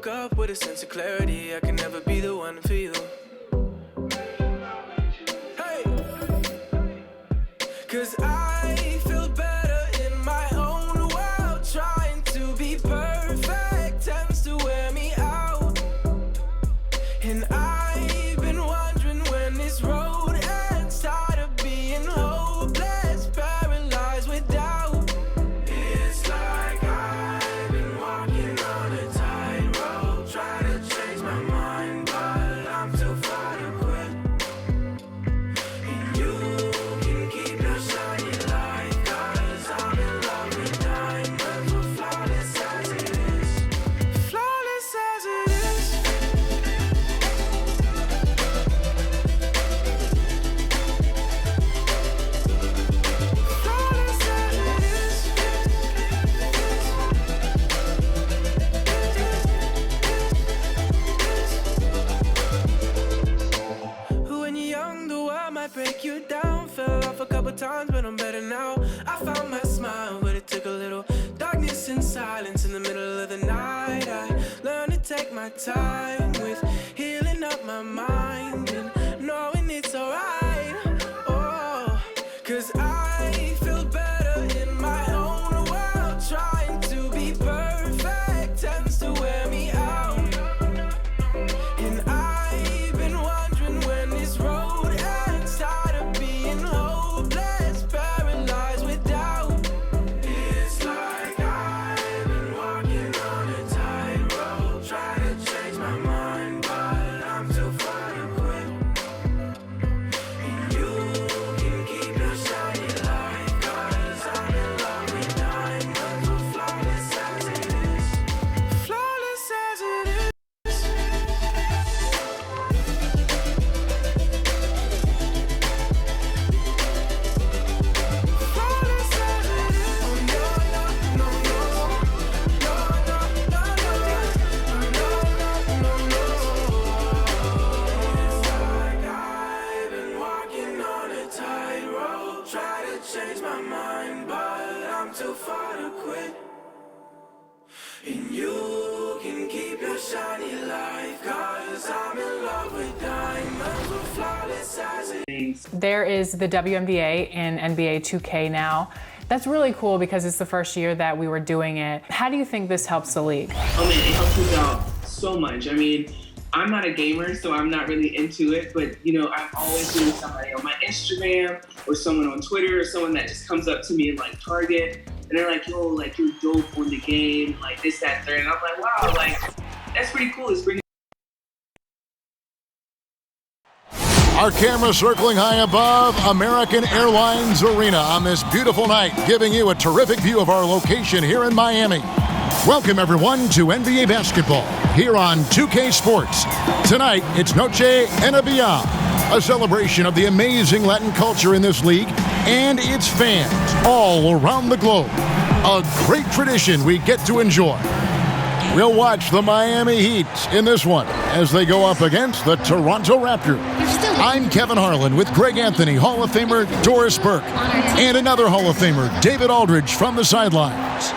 woke up with a sense of clarity. I can never be the one for you. Hey! 'Cause I feel better in my own world. Trying to be perfect tends to wear me out. And I've been wondering when this road ends. Tired of being hopeless, paralyzed with doubt. It's like I've been walking on a tightrope, trying to change my mind, but I'm too far to quit. And you can keep your shiny light, 'cause I'm in love with diamonds, we're flawless as it is. Flawless as it is. Flawless as it is. When you're young, the world might break you down. Fell off a couple times, but I'm better now. I found my smile, but it took a little darkness and silence in the middle of the night. I learned to take my time with healing up my mind and knowing it's alright. Oh, 'cause I feel better in my own world. Trying to be perfect tends to wear me out. And I've been wondering when this road ends. Tired of being hopeless, paralyzed with doubt. It's like I've been walking on a tightrope, trying to change my mind, but I'm too far to quit. And you can keep your shiny light, 'cause I'm in love with diamonds, we're flawless as it is. Flawless as it is. Flawless as it is. Oh no, no, no, no. No, no, no, no. No, no, no, no. It's like I've been walking on a tightrope, try to change my mind, but I'm too far to quit. And you can keep your shiny light, 'cause I'm in love with diamonds, we're flawless as it is. There is the WNBA in NBA 2K now. That's really cool because it's the first year that we were doing it. How do you think this helps the league? Oh man, it helps us out so much. I mean, I'm not a gamer, so I'm not really into it, but you know, I'm always seeing somebody on my Instagram or someone on Twitter or someone that just comes up to me and like Target, and they're like, yo, like you're dope on the game, like this, that, third. And I'm like, wow, like that's pretty cool. It's bringing Our camera circling high above American Airlines Arena on this beautiful night, giving you a terrific view of our location here in Miami. Welcome, everyone, to NBA basketball here on 2K Sports. Tonight, it's Noche Enabia, a celebration of the amazing Latin culture in this league and its fans all around the globe. A great tradition we get to enjoy. We'll watch the Miami Heat in this one as they go up against the Toronto Raptors. I'm Kevin Harlan with Greg Anthony, Hall of Famer Doris Burke, and another Hall of Famer, David Aldridge, from the sidelines.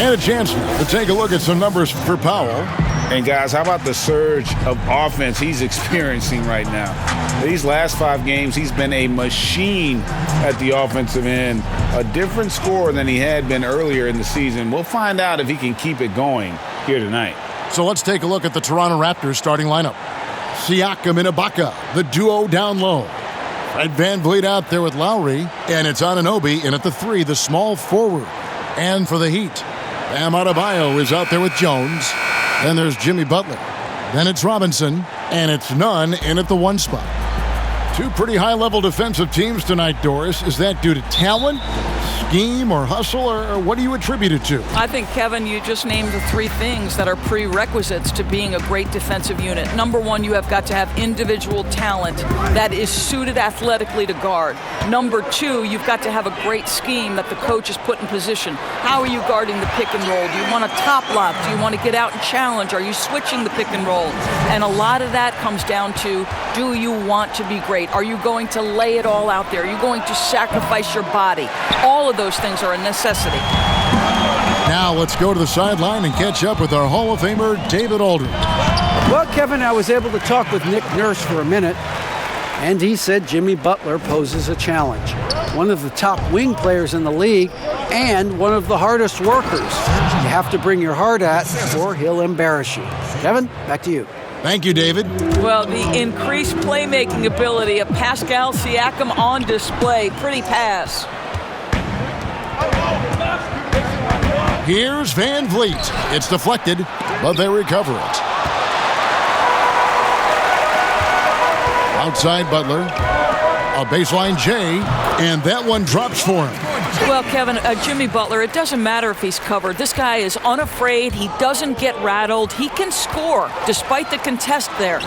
And a chance to take a look at some numbers for Powell. And guys, how about the surge of offense he's experiencing right now? These last 5 games, he's been a machine at the offensive end. A different scorer than he had been earlier in the season. We'll find out if he can keep it going here tonight. So let's take a look at the Toronto Raptors starting lineup. Siakam and Ibaka, the duo down low. Fred VanVleet out there with Lowry, and it's Anunoby in at the 3, the small forward. And for the Heat, Bam Adebayo is out there with Jones. Then there's Jimmy Butler. Then it's Robinson, and it's Nunn in at the 1 spot. 2 pretty high-level defensive teams tonight, Doris. Is that due to talent, scheme, or hustle, or what do you attribute it to? I think, Kevin, you just named the 3 things that are prerequisites to being a great defensive unit. Number 1, you have got to have individual talent that is suited athletically to guard. Number 2, you've got to have a great scheme that the coach has put in position. How are you guarding the pick and roll? Do you want to top lock? Do you want to get out and challenge? Are you switching the pick and roll? And a lot of that comes down to, do you want to be great? Are you going to lay it all out there? Are you going to sacrifice your body? All of those things are a necessity. Now let's go to the sideline and catch up with our Hall of Famer, David Aldridge. Well, Kevin, I was able to talk with Nick Nurse for a minute, and he said Jimmy Butler poses a challenge. One of the top wing players in the league and one of the hardest workers. You have to bring your heart at, or he'll embarrass you. Kevin, back to you. Thank you, David. Well, the increased playmaking ability of Pascal Siakam on display. Pretty pass. Here's Van Vliet. It's deflected, but they recover it. Outside Butler. A baseline J, and that one drops for him. Well, Kevin, Jimmy Butler, it doesn't matter if he's covered. This guy is unafraid. He doesn't get rattled. He can score despite the contest there.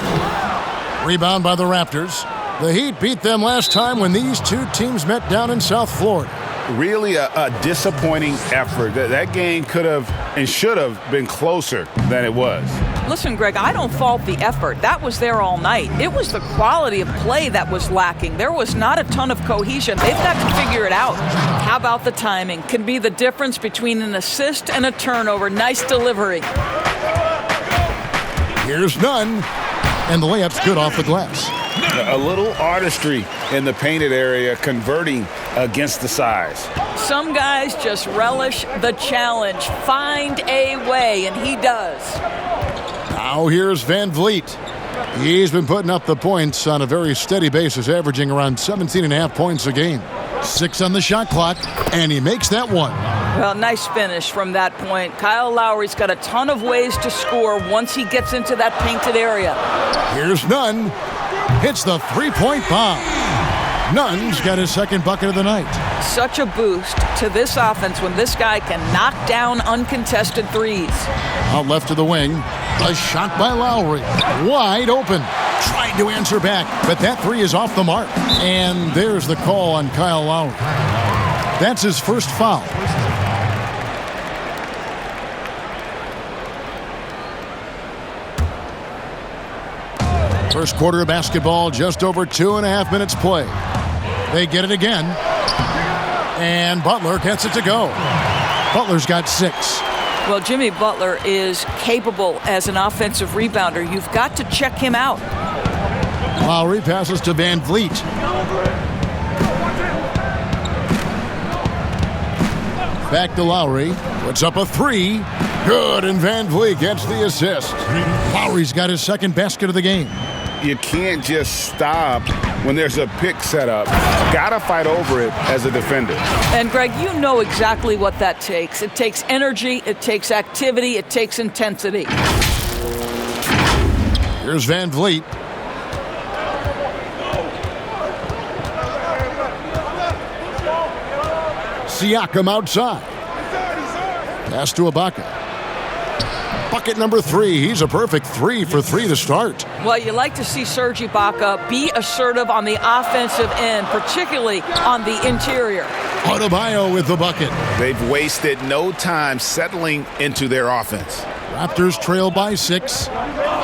Rebound by the Raptors. The Heat beat them last time when these two teams met down in South Florida. Really a disappointing effort. That game could have and should have been closer than it was. Listen, Greg, I don't fault the effort. That was there all night. It was the quality of play that was lacking. There was not a ton of cohesion. They've got to figure it out. How about the timing? Can be the difference between an assist and a turnover. Nice delivery. Here's Nunn, and the layup's good off the glass. A little artistry in the painted area, converting against the size. Some guys just relish the challenge. Find a way, and he does. Now here's Van Vliet. He's been putting up the points on a very steady basis, averaging around 17.5 points a game. 6 on the shot clock, and he makes that one. Well, nice finish from that point. Kyle Lowry's got a ton of ways to score once he gets into that painted area. Here's Nunn. Hits the three-point bomb. Nunn's got his second bucket of the night. Such a boost to this offense when this guy can knock down uncontested threes. Out left to the wing. A shot by Lowry. Wide open. Trying to answer back, but that three is off the mark. And there's the call on Kyle Lowry. That's his first foul. First quarter of basketball, just over 2.5 minutes play. They get it again. And Butler gets it to go. Butler's got 6. Well, Jimmy Butler is capable as an offensive rebounder. You've got to check him out. Lowry passes to Van Vliet. Back to Lowry. Puts up a 3. Good, and Van Vliet gets the assist. Lowry's got his second basket of the game. You can't just stop when there's a pick set up. Gotta fight over it as a defender. And Greg, you know exactly what that takes. It takes energy, it takes activity, it takes intensity. Here's Van Vliet. Siakam outside. Pass to Ibaka. Bucket number 3. He's a perfect 3 for 3 to start. Well, you like to see Serge Ibaka be assertive on the offensive end, particularly on the interior. Adebayo with the bucket. They've wasted no time settling into their offense. Raptors trail by 6.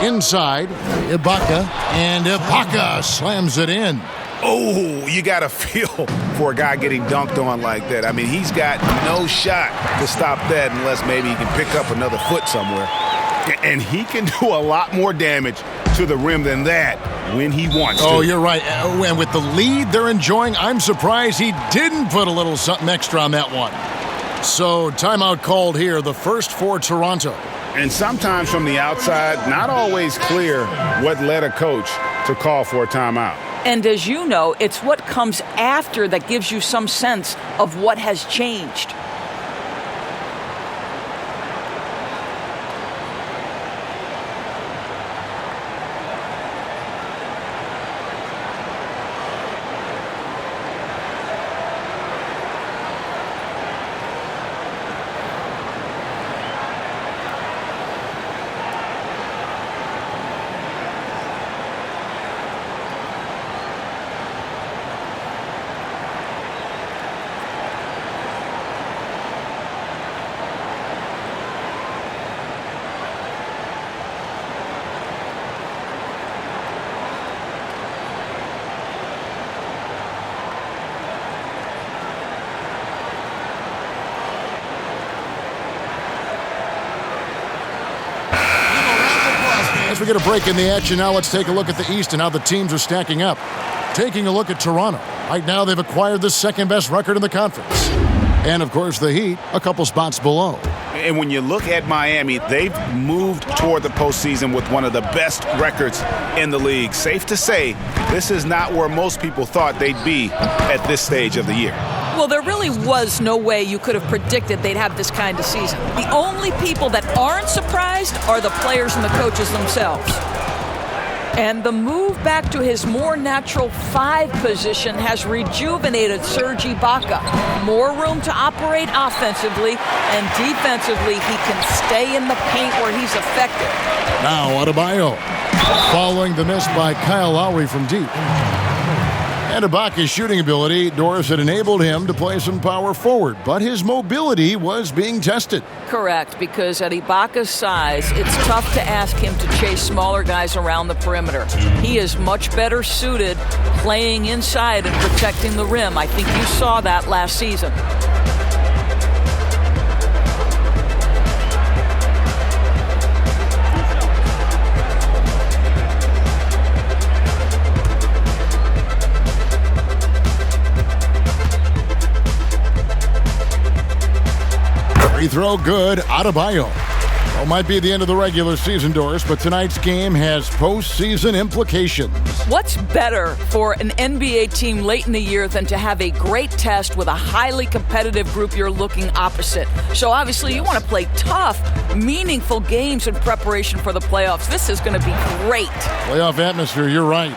Inside, Ibaka, and Ibaka slams it in. Oh, you got to feel for a guy getting dunked on like that. I mean, he's got no shot to stop that unless maybe he can pick up another foot somewhere. And he can do a lot more damage to the rim than that when he wants to. Oh, you're right. And with the lead they're enjoying, I'm surprised he didn't put a little something extra on that one. So timeout called here, the first for Toronto. And sometimes from the outside, not always clear what led a coach to call for a timeout. And as you know, it's what comes after that gives you some sense of what has changed. As we get a break in the action now, let's take a look at the East and how the teams are stacking up. Taking a look at Toronto. Right now, they've acquired the second-best record in the conference. And, of course, the Heat, a couple spots below. And when you look at Miami, they've moved toward the postseason with one of the best records in the league. Safe to say, this is not where most people thought they'd be at this stage of the year. Well, there really was no way you could have predicted they'd have this kind of season. The only people that aren't surprised are the players and the coaches themselves. And the move back to his more natural 5 position has rejuvenated Serge Ibaka. More room to operate offensively, and defensively he can stay in the paint where he's effective. Now Adebayo, following the miss by Kyle Lowry from deep. And Ibaka's shooting ability, Doris, had enabled him to play some power forward, but his mobility was being tested. Correct, because at Ibaka's size, it's tough to ask him to chase smaller guys around the perimeter. He is much better suited playing inside and protecting the rim. I think you saw that last season. Free throw good, Adebayo. Well, might be the end of the regular season, Doris, but tonight's game has postseason implications. What's better for an NBA team late in the year than to have a great test with a highly competitive group you're looking opposite? So obviously you want to play tough, meaningful games in preparation for the playoffs. This is going to be great. Playoff atmosphere, you're right.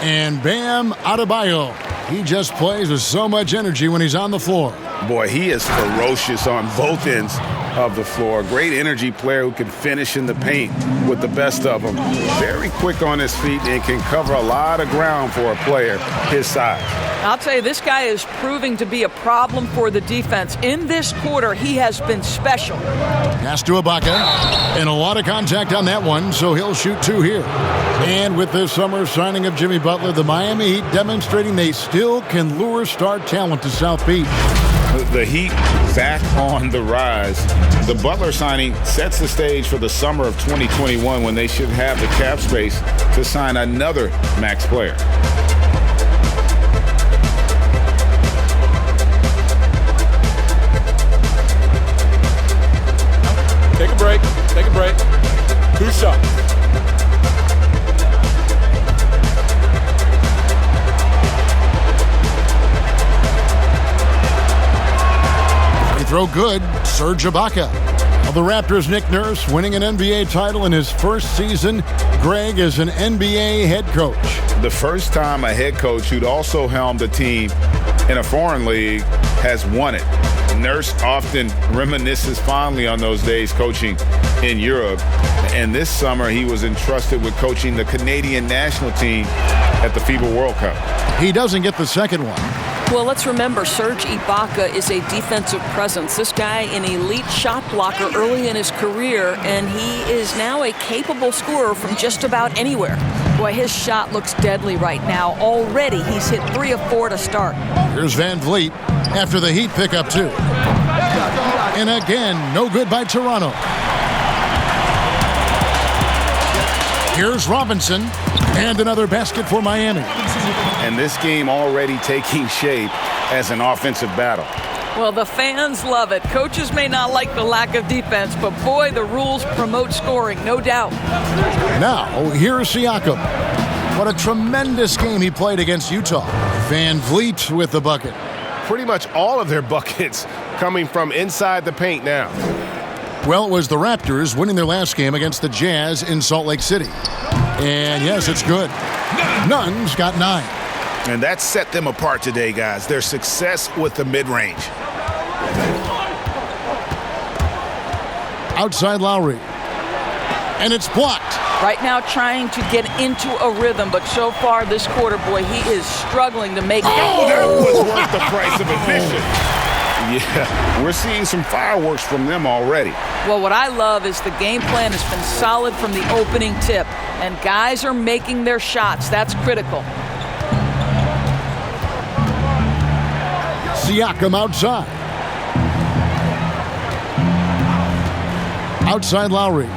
And Bam Adebayo, he just plays with so much energy when he's on the floor. Boy, he is ferocious on both ends of the floor. Great energy player who can finish in the paint with the best of them. Very quick on his feet and can cover a lot of ground for a player his size. I'll tell you, this guy is proving to be a problem for the defense. In this quarter, he has been special. Pass to Ibaka, and a lot of contact on that one, so he'll shoot 2 here. And with this summer signing of Jimmy Butler, the Miami Heat demonstrating they still can lure star talent to South Beach. The Heat back on the rise. The Butler signing sets the stage for the summer of 2021 when they should have the cap space to sign another max player. Take a break. Take a break. 2 shots. Throw good, Serge Ibaka. Of the Raptors, Nick Nurse winning an NBA title in his first season. Greg is an NBA head coach. The first time a head coach who'd also helmed a team in a foreign league has won it. Nurse often reminisces fondly on those days coaching in Europe. And this summer he was entrusted with coaching the Canadian national team at the FIBA World Cup. He doesn't get the second one. Well, let's remember, Serge Ibaka is a defensive presence. This guy, an elite shot blocker early in his career, and he is now a capable scorer from just about anywhere. Boy, his shot looks deadly right now. Already, he's hit 3 of 4 to start. Here's Van Vliet after the Heat pick up 2. And again, no good by Toronto. Here's Robinson, and another basket for Miami. And this game already taking shape as an offensive battle. Well, the fans love it. Coaches may not like the lack of defense, but boy, the rules promote scoring, no doubt. Now, here's Siakam. What a tremendous game he played against Utah. Van Vliet with the bucket. Pretty much all of their buckets coming from inside the paint now. Well, it was the Raptors winning their last game against the Jazz in Salt Lake City. And yes, it's good. Nunn's got 9. And that set them apart today, guys. Their success with the mid-range. Outside Lowry. And it's blocked. Right now trying to get into a rhythm, but so far this quarter, boy, he is struggling to make it. Oh, that was worth the price of admission. Yeah, we're seeing some fireworks from them already. Well, what I love is the game plan has been solid from the opening tip, and guys are making their shots. That's critical. Siakam outside. Outside Lowry.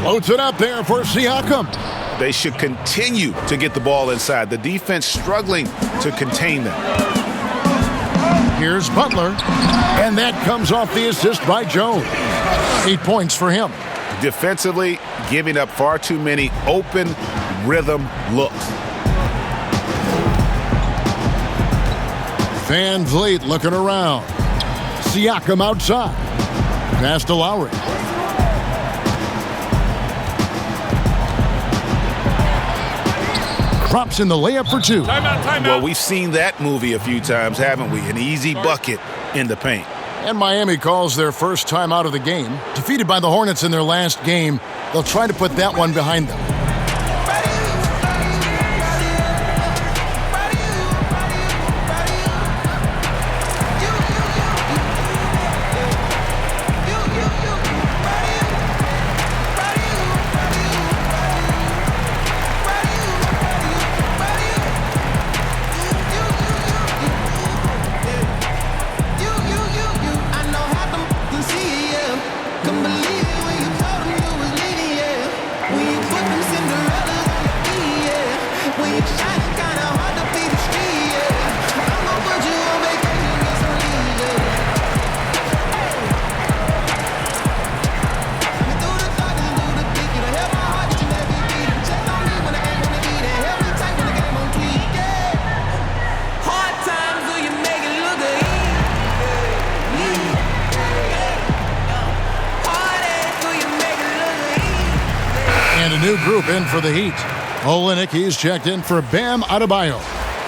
Floats it up there for Siakam. They should continue to get the ball inside. The defense struggling to contain them. Here's Butler, and that comes off the assist by Jones. 8 points for him. Defensively, giving up far too many open rhythm looks. Van Vliet looking around. Siakam outside. Pass to Lowry. Drops in the layup for 2. Well, we've seen that movie a few times, haven't we? An easy bucket in the paint. And Miami calls their first time out of the game. Defeated by the Hornets in their last game, they'll try to put that one behind them. New group in for the Heat. Olynyk, he's checked in for Bam Adebayo.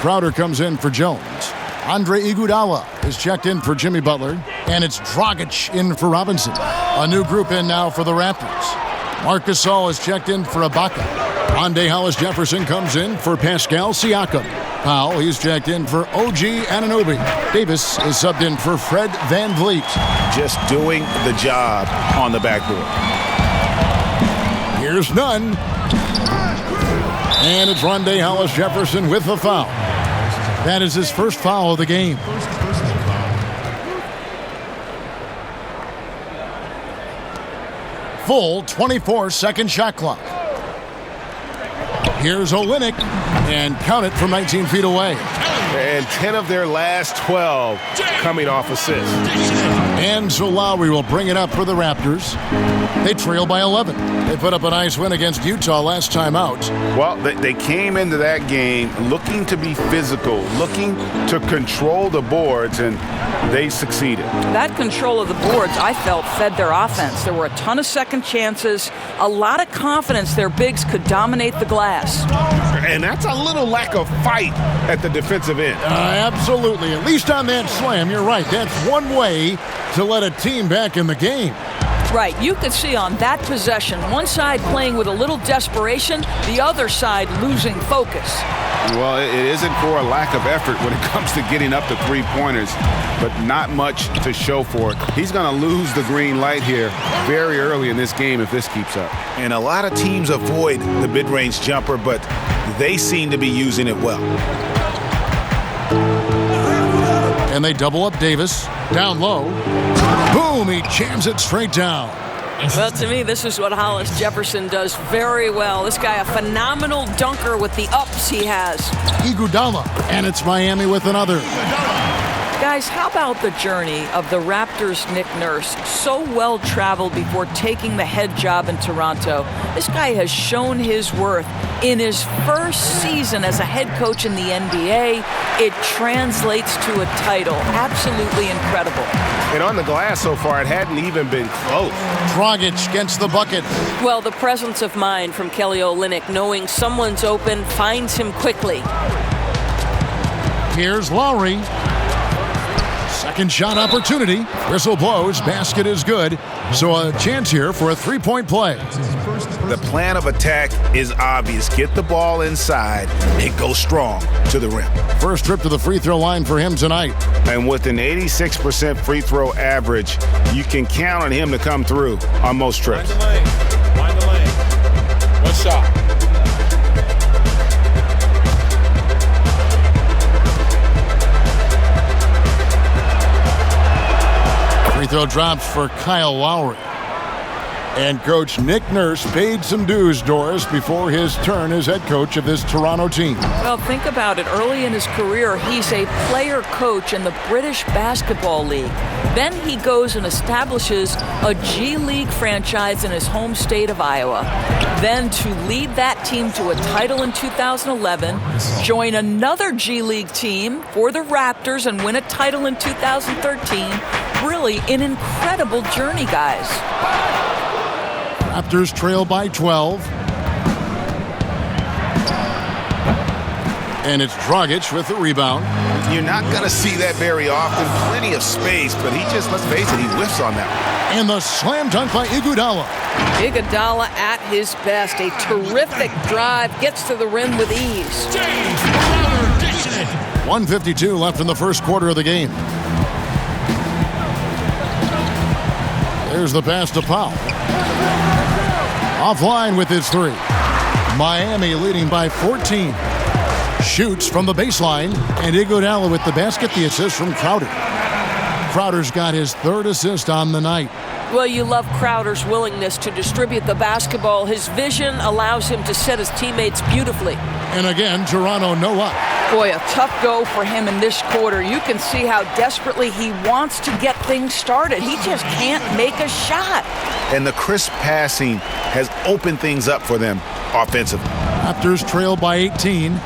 Crowder comes in for Jones. Andre Iguodala is checked in for Jimmy Butler. And it's Dragic in for Robinson. A new group in now for the Raptors. Marc Gasol is checked in for Ibaka. Rondae Hollis-Jefferson comes in for Pascal Siakam. Powell, he's checked in for OG Anunoby. Davis is subbed in for Fred Van Vliet. Just doing the job on the backboard. Here's none. And it's Rondae Hollis-Jefferson with the foul. That is his first foul of the game. Full 24-second shot clock. Here's Olynyk, and count it from 19 feet away. And 10 of their last 12 coming off assists. And so Lowry will bring it up for the Raptors. They trail by 11. They put up a nice win against Utah last time out. Well, they came into that game looking to be physical, looking to control the boards, and they succeeded. That control of the boards, I felt, fed their offense. There were a ton of second chances, a lot of confidence their bigs could dominate the glass. And that's a little lack of fight at the defensive end. Absolutely. At least on that slam, you're right. That's one way to let a team back in the game. Right. You could see on that possession, one side playing with a little desperation, the other side losing focus. Well, it isn't for a lack of effort when it comes to getting up to three-pointers, but not much to show for it. He's going to lose the green light here very early in this game if this keeps up. And a lot of teams avoid the mid-range jumper, but they seem to be using it well. And they double up Davis. Down low. Boom! He jams it straight down. Well, to me, this is what Hollis-Jefferson does very well. This guy, a phenomenal dunker with the ups he has. Iguodala, and it's Miami with another. Guys, how about the journey of the Raptors' Nick Nurse? So well-traveled before taking the head job in Toronto. This guy has shown his worth. In his first season as a head coach in the NBA, it translates to a title. Absolutely incredible. And on the glass so far, it hadn't even been close. Dragic gets the bucket. Well, the presence of mind from Kelly Olynyk, knowing someone's open, finds him quickly. Here's Lowry. Second shot opportunity. Whistle blows. Basket is good. So a chance here for a three-point play. The plan of attack is obvious. Get the ball inside and go strong to the rim. First trip to the free throw line for him tonight. And with an 86% free throw average, you can count on him to come through on most trips. Find the lane. One shot. Free throw drops for Kyle Lowry. And Coach Nick Nurse paid some dues, Doris, before his turn as head coach of this Toronto team. Well, think about it. Early in his career, he's a player coach in the British Basketball League. Then he goes and establishes a G League franchise in his home state of Iowa. Then to lead that team to a title in 2011, join another G League team for the Raptors and win a title in 2013. Really an incredible journey, guys. Raptors trail by 12. And it's Dragic with the rebound. You're not going to see that very often. Plenty of space, but he just, let's face it, he whiffs on that one. And the slam dunk by Iguodala. Iguodala at his best. A terrific drive, gets to the rim with ease. 1:52 left in the first quarter of the game. There's the pass to Powell. Offline with his three. Miami leading by 14. Shoots from the baseline, and Iguodala with the basket, the assist from Crowder. Crowder's got his third assist on the night. Well, you love Crowder's willingness to distribute the basketball. His vision allows him to set his teammates beautifully. And again, Toronto no up. Boy, a tough go for him in this quarter. You can see how desperately he wants to get things started. He just can't make a shot. And the crisp passing has opened things up for them offensively. Raptors trail by 18.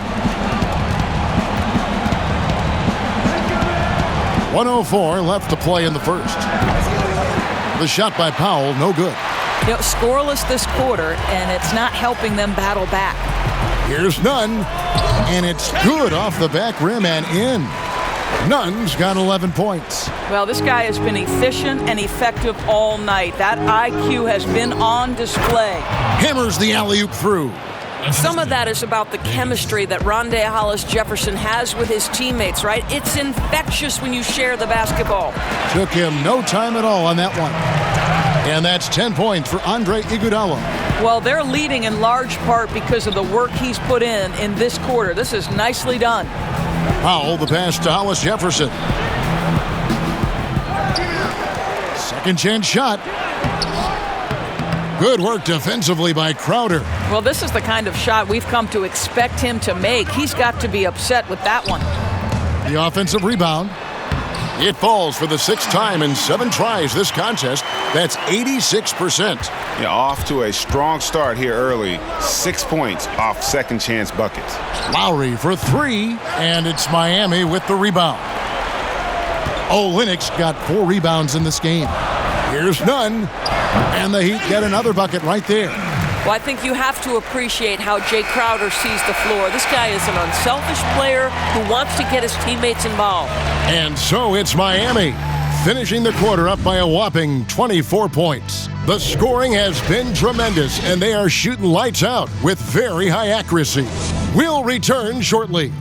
1:04 left to play in the first. The shot by Powell, no good. You know, scoreless this quarter, and it's not helping them battle back. Here's Nunn, and it's good off the back rim and in. Nunn's got 11 points. Well, this guy has been efficient and effective all night. That IQ has been on display. Hammers the alley-oop through. Some of that is about the chemistry that Rondé Hollis-Jefferson has with his teammates, right? It's infectious when you share the basketball. Took him no time at all on that one. And that's 10 points for Andre Iguodala. Well, they're leading in large part because of the work he's put in this quarter. This is nicely done. Powell, the pass to Hollis-Jefferson. Second chance shot. Good work defensively by Crowder. Well, this is the kind of shot we've come to expect him to make. He's got to be upset with that one. The offensive rebound. It falls for the sixth time in 7 tries this contest. That's 86%. Yeah, off to a strong start here early. 6 points off second chance buckets. Lowry for 3, and it's Miami with the rebound. Olynyk's got 4 rebounds in this game. Here's Nunn, and the Heat get another bucket right there. Well, I think you have to appreciate how Jay Crowder sees the floor. This guy is an unselfish player who wants to get his teammates involved. And so it's Miami, finishing the quarter up by a whopping 24 points. The scoring has been tremendous, and they are shooting lights out with very high accuracy. We'll return shortly.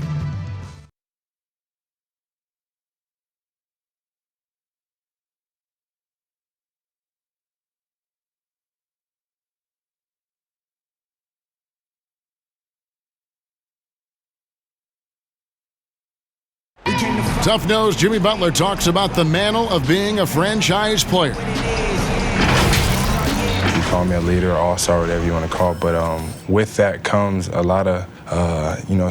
Tough-nosed Jimmy Butler talks about the mantle of being a franchise player. You call me a leader, all-star, whatever you want to call it, but with that comes a lot of,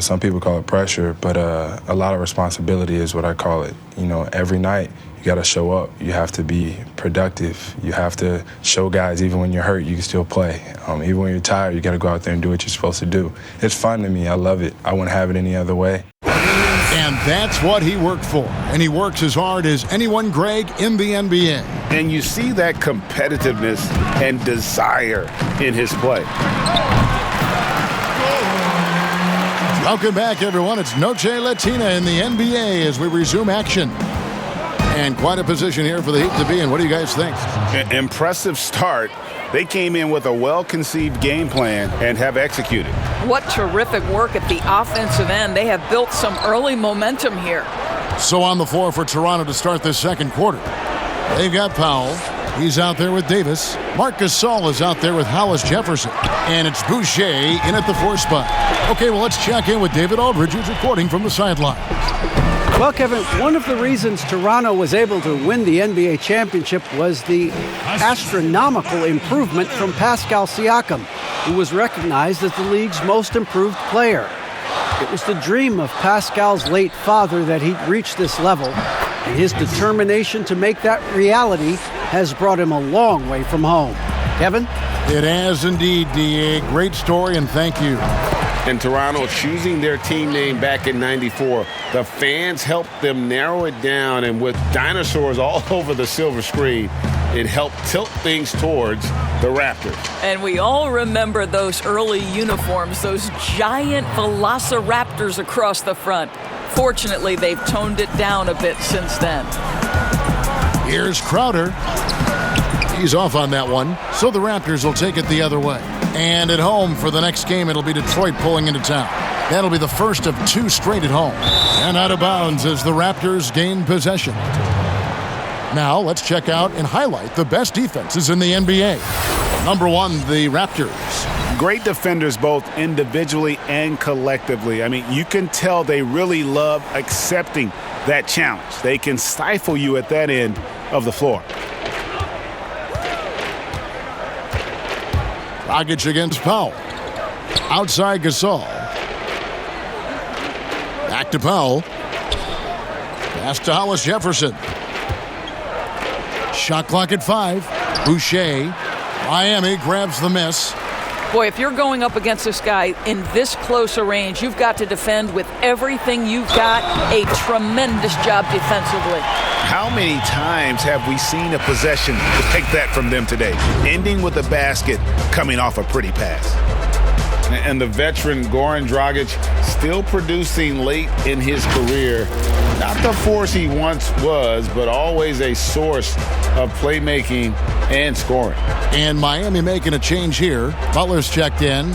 some people call it pressure, but a lot of responsibility is what I call it. You know, every night you got to show up. You have to be productive. You have to show guys even when you're hurt, you can still play. Even when you're tired, you got to go out there and do what you're supposed to do. It's fun to me. I love it. I wouldn't have it any other way. And that's what he worked for. And he works as hard as anyone, Greg, in the NBA. And you see that competitiveness and desire in his play. Welcome back, everyone. It's Noche Latina in the NBA as we resume action. And quite a position here for the Heat to be in. What do you guys think? Impressive start. They came in with a well-conceived game plan and have executed. What terrific work at the offensive end. They have built some early momentum here. So on the floor for Toronto to start this second quarter. They've got Powell. He's out there with Davis. Marc Gasol is out there with Hollis-Jefferson. And it's Boucher in at the 4 spot. Okay, well, let's check in with David Aldridge, who's reporting from the sideline. Well, Kevin, one of the reasons Toronto was able to win the NBA championship was the astronomical improvement from Pascal Siakam, who was recognized as the league's most improved player. It was the dream of Pascal's late father that he'd reach this level, and his determination to make that reality has brought him a long way from home. Kevin? It has indeed, D.A. Great story, and thank you. And Toronto choosing their team name back in '94, the fans helped them narrow it down, and with dinosaurs all over the silver screen, it helped tilt things towards the Raptors. And we all remember those early uniforms, those giant velociraptors across the front. Fortunately, they've toned it down a bit since then. Here's Crowder. He's off on that one, so the Raptors will take it the other way. And at home for the next game, it'll be Detroit pulling into town. That'll be the first of 2 straight at home. And out of bounds as the Raptors gain possession. Now let's check out and highlight the best defenses in the NBA. Number 1, the Raptors. Great defenders both individually and collectively. I mean, you can tell they really love accepting that challenge. They can stifle you at that end of the floor. Dragic against Powell. Outside Gasol. Back to Powell. Pass to Hollis Jefferson. Shot clock at 5. Boucher. Miami grabs the miss. Boy, if you're going up against this guy in this close a range, you've got to defend with everything you've got. A tremendous job defensively. How many times have we seen a possession take that from them today? Ending with a basket, coming off a pretty pass. And the veteran Goran Dragic still producing late in his career. Not the force he once was, but always a source of playmaking and scoring. And Miami making a change here. Butler's checked in.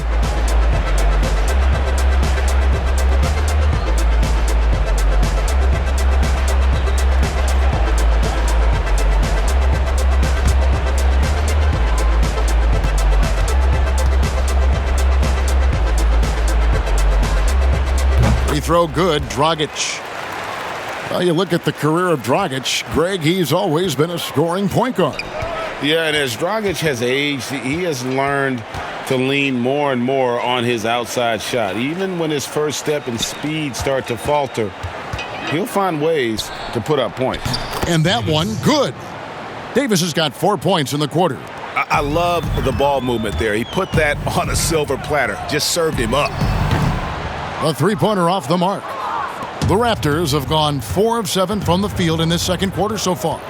Free throw good, Dragic. Well, you look at the career of Dragic, Greg, he's always been a scoring point guard. Yeah, and as Dragic has aged, he has learned to lean more and more on his outside shot. Even when his first step and speed start to falter, he'll find ways to put up points. And that one, good. Davis has got 4 points in the quarter. I love the ball movement there. He put that on a silver platter, just served him up. A three-pointer off the mark. The Raptors have gone 4 of 7 from the field in this second quarter so far.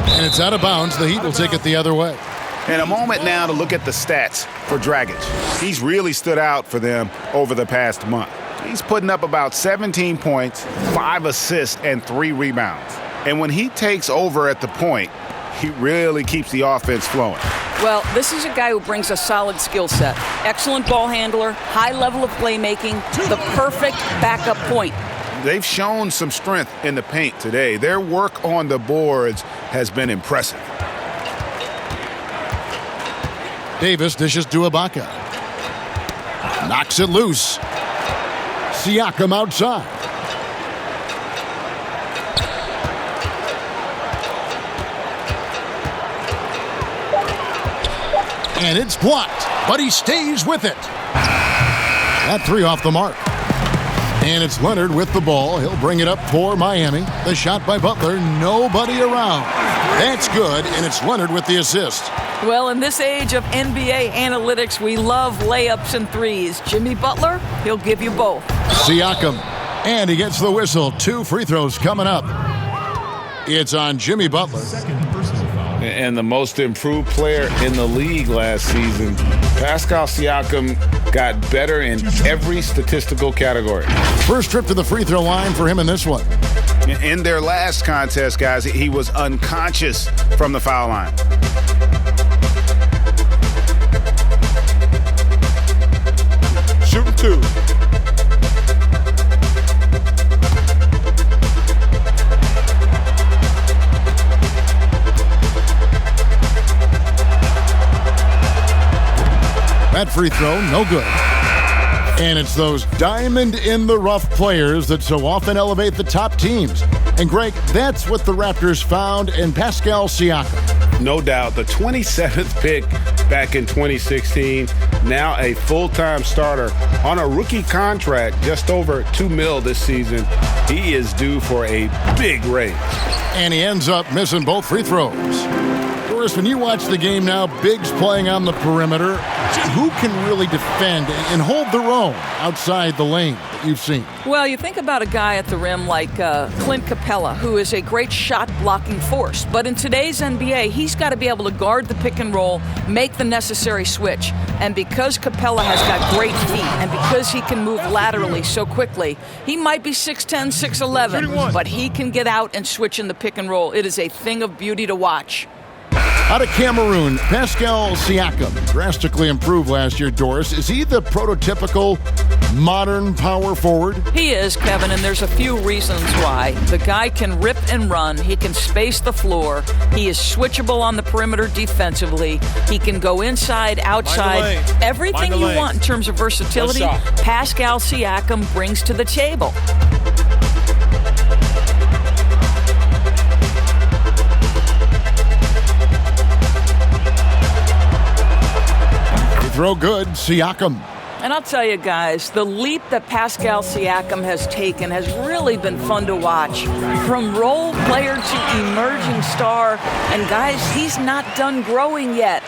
And it's out of bounds. The Heat will take it the other way. And a moment now to look at the stats for Dragic. He's really stood out for them over the past month. He's putting up about 17 points, 5 assists, and 3 rebounds. And when he takes over at the point, he really keeps the offense flowing. Well, this is a guy who brings a solid skill set. Excellent ball handler, high level of playmaking, the perfect backup point. They've shown some strength in the paint today. Their work on the boards has been impressive. Davis dishes to Ibaka. Knocks it loose. Siakam outside. And it's blocked, but he stays with it. That 3 off the mark. And it's Leonard with the ball. He'll bring it up for Miami. The shot by Butler, nobody around. That's good, and it's Leonard with the assist. Well, in this age of NBA analytics, we love layups and threes. Jimmy Butler, he'll give you both. Siakam, and he gets the whistle. 2 free throws coming up. It's on Jimmy Butler. And the most improved player in the league last season, Pascal Siakam got better in every statistical category. First trip to the free throw line for him in this one. In their last contest, guys, he was unconscious from the foul line. Shooting 2. That free throw, no good. And it's those diamond-in-the-rough players that so often elevate the top teams. And, Greg, that's what the Raptors found in Pascal Siakam. No doubt. The 27th pick back in 2016, now a full-time starter on a rookie contract, just over $2 million this season. He is due for a big raise. And he ends up missing both free throws. Doris, when you watch the game now, bigs playing on the perimeter, who can really defend and hold their own outside the lane that you've seen? Well, you think about a guy at the rim like Clint Capella, who is a great shot-blocking force. But in today's NBA, he's got to be able to guard the pick and roll, make the necessary switch. And because Capella has got great feet and because he can move laterally so quickly, he might be 6'10", 6'11", but he can get out and switch in the pick and roll. It is a thing of beauty to watch. Out of Cameroon, Pascal Siakam drastically improved last year, Doris. Is he the prototypical modern power forward? He is, Kevin, and there's a few reasons why. The guy can rip and run. He can space the floor. He is switchable on the perimeter defensively. He can go inside, outside. Everything you want in terms of versatility, Pascal Siakam brings to the table. Throw good, Siakam. And I'll tell you guys, the leap that Pascal Siakam has taken has really been fun to watch. From role player to emerging star, and guys, he's not done growing yet.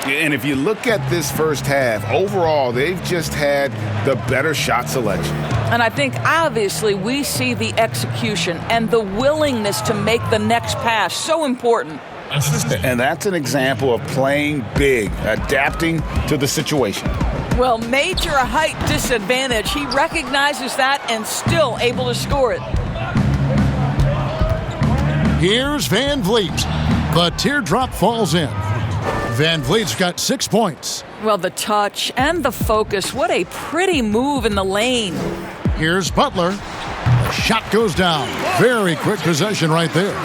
And if you look at this first half, overall, they've just had the better shot selection. And I think, obviously, we see the execution and the willingness to make the next pass so important. And that's an example of playing big, adapting to the situation. Well, major height disadvantage. He recognizes that and still able to score it. Here's Van Vliet. The teardrop falls in. Van Vliet's got 6 points. Well, the touch and the focus. What a pretty move in the lane. Here's Butler. The shot goes down. Very quick possession right there.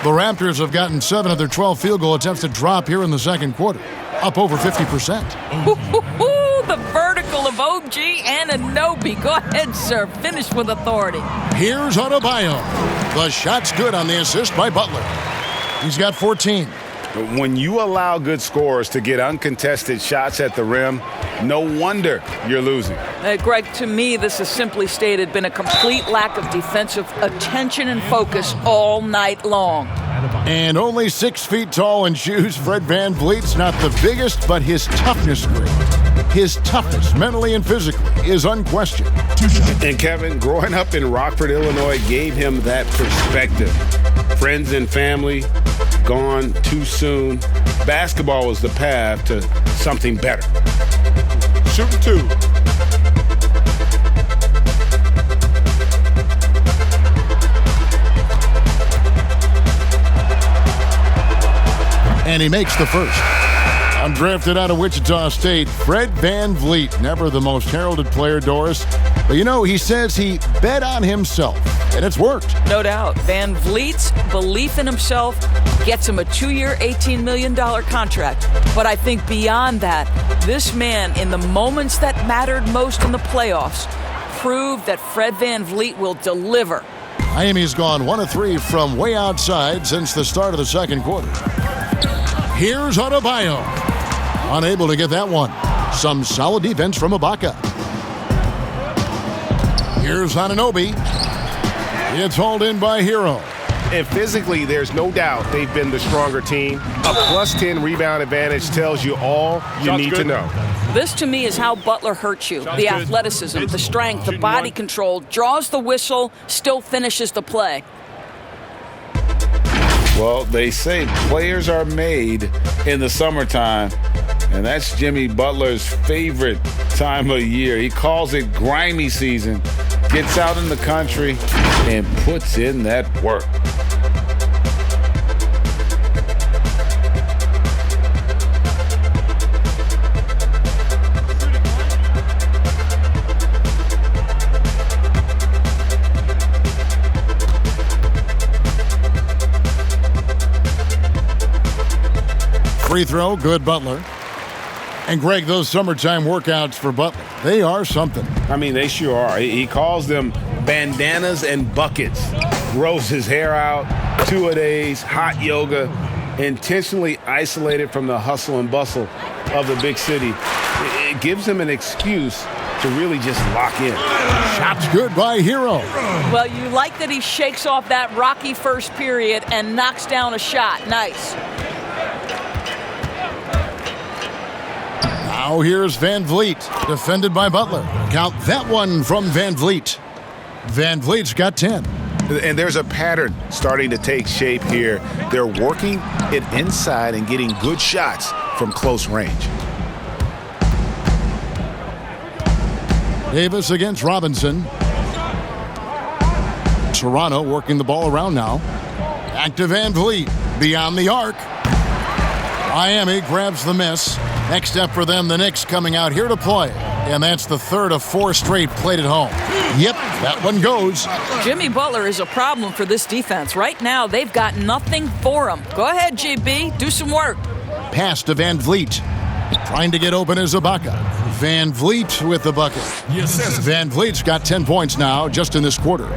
The Raptors have gotten 7 of their 12 field goal attempts to drop here in the second quarter, up over 50%. The vertical of OG Anunoby. Go ahead, sir. Finish with authority. Here's Adebayo. The shot's good on the assist by Butler. He's got 14. When you allow good scorers to get uncontested shots at the rim, no wonder you're losing. Greg, to me, this has simply stated been a complete lack of defensive attention and focus all night long. And only 6 feet tall in shoes, Fred Van Vliet's not the biggest, but his toughness, Greg, his toughness, mentally and physically, is unquestioned. And Kevin, growing up in Rockford, Illinois, gave him that perspective. Friends and family gone too soon. Basketball was the path to something better. Shooting 2. And he makes the first. Undrafted out of Wichita State, Fred Van Vliet, never the most heralded player, Doris. But you know, he says he bet on himself, and it's worked. No doubt. Van Vliet's belief in himself gets him a 2-year, $18 million contract. But I think beyond that, this man, in the moments that mattered most in the playoffs, proved that Fred Van Vliet will deliver. Miami's gone 1 of 3 from way outside since the start of the second quarter. Here's Adebayo. Unable to get that one. Some solid defense from Ibaka. Here's Anunoby. It's hauled in by Hero. And physically, there's no doubt they've been the stronger team. A +10 rebound advantage tells you all you need to know. This, to me, is how Butler hurts you. The athleticism, the strength, the body control, draws the whistle, still finishes the play. Well, they say players are made in the summertime, and that's Jimmy Butler's favorite time of year. He calls it grimy season, gets out in the country, and puts in that work. Free throw, good Butler. And Greg, those summertime workouts for Butler, they are something. I mean, they sure are. He calls them bandanas and buckets. Grows his hair out, 2-a-days, hot yoga, intentionally isolated from the hustle and bustle of the big city. It gives him an excuse to really just lock in. Shots good by Hero. Well, you like that he shakes off that rocky first period and knocks down a shot. Nice. Now here's Van Vliet, defended by Butler. Count that one from Van Vliet. Van Vliet's got 10. And there's a pattern starting to take shape here. They're working it inside and getting good shots from close range. Davis against Robinson. Toronto working the ball around now. Back to Van Vliet, beyond the arc. Miami grabs the miss. Next step for them, the Knicks coming out here to play. And that's the third of 4 straight played at home. Yep, that one goes. Jimmy Butler is a problem for this defense. Right now, they've got nothing for him. Go ahead, JB, do some work. Pass to Van Vliet. Trying to get open is Ibaka. Van Vliet with the bucket. Van Vliet's got 10 points now just in this quarter.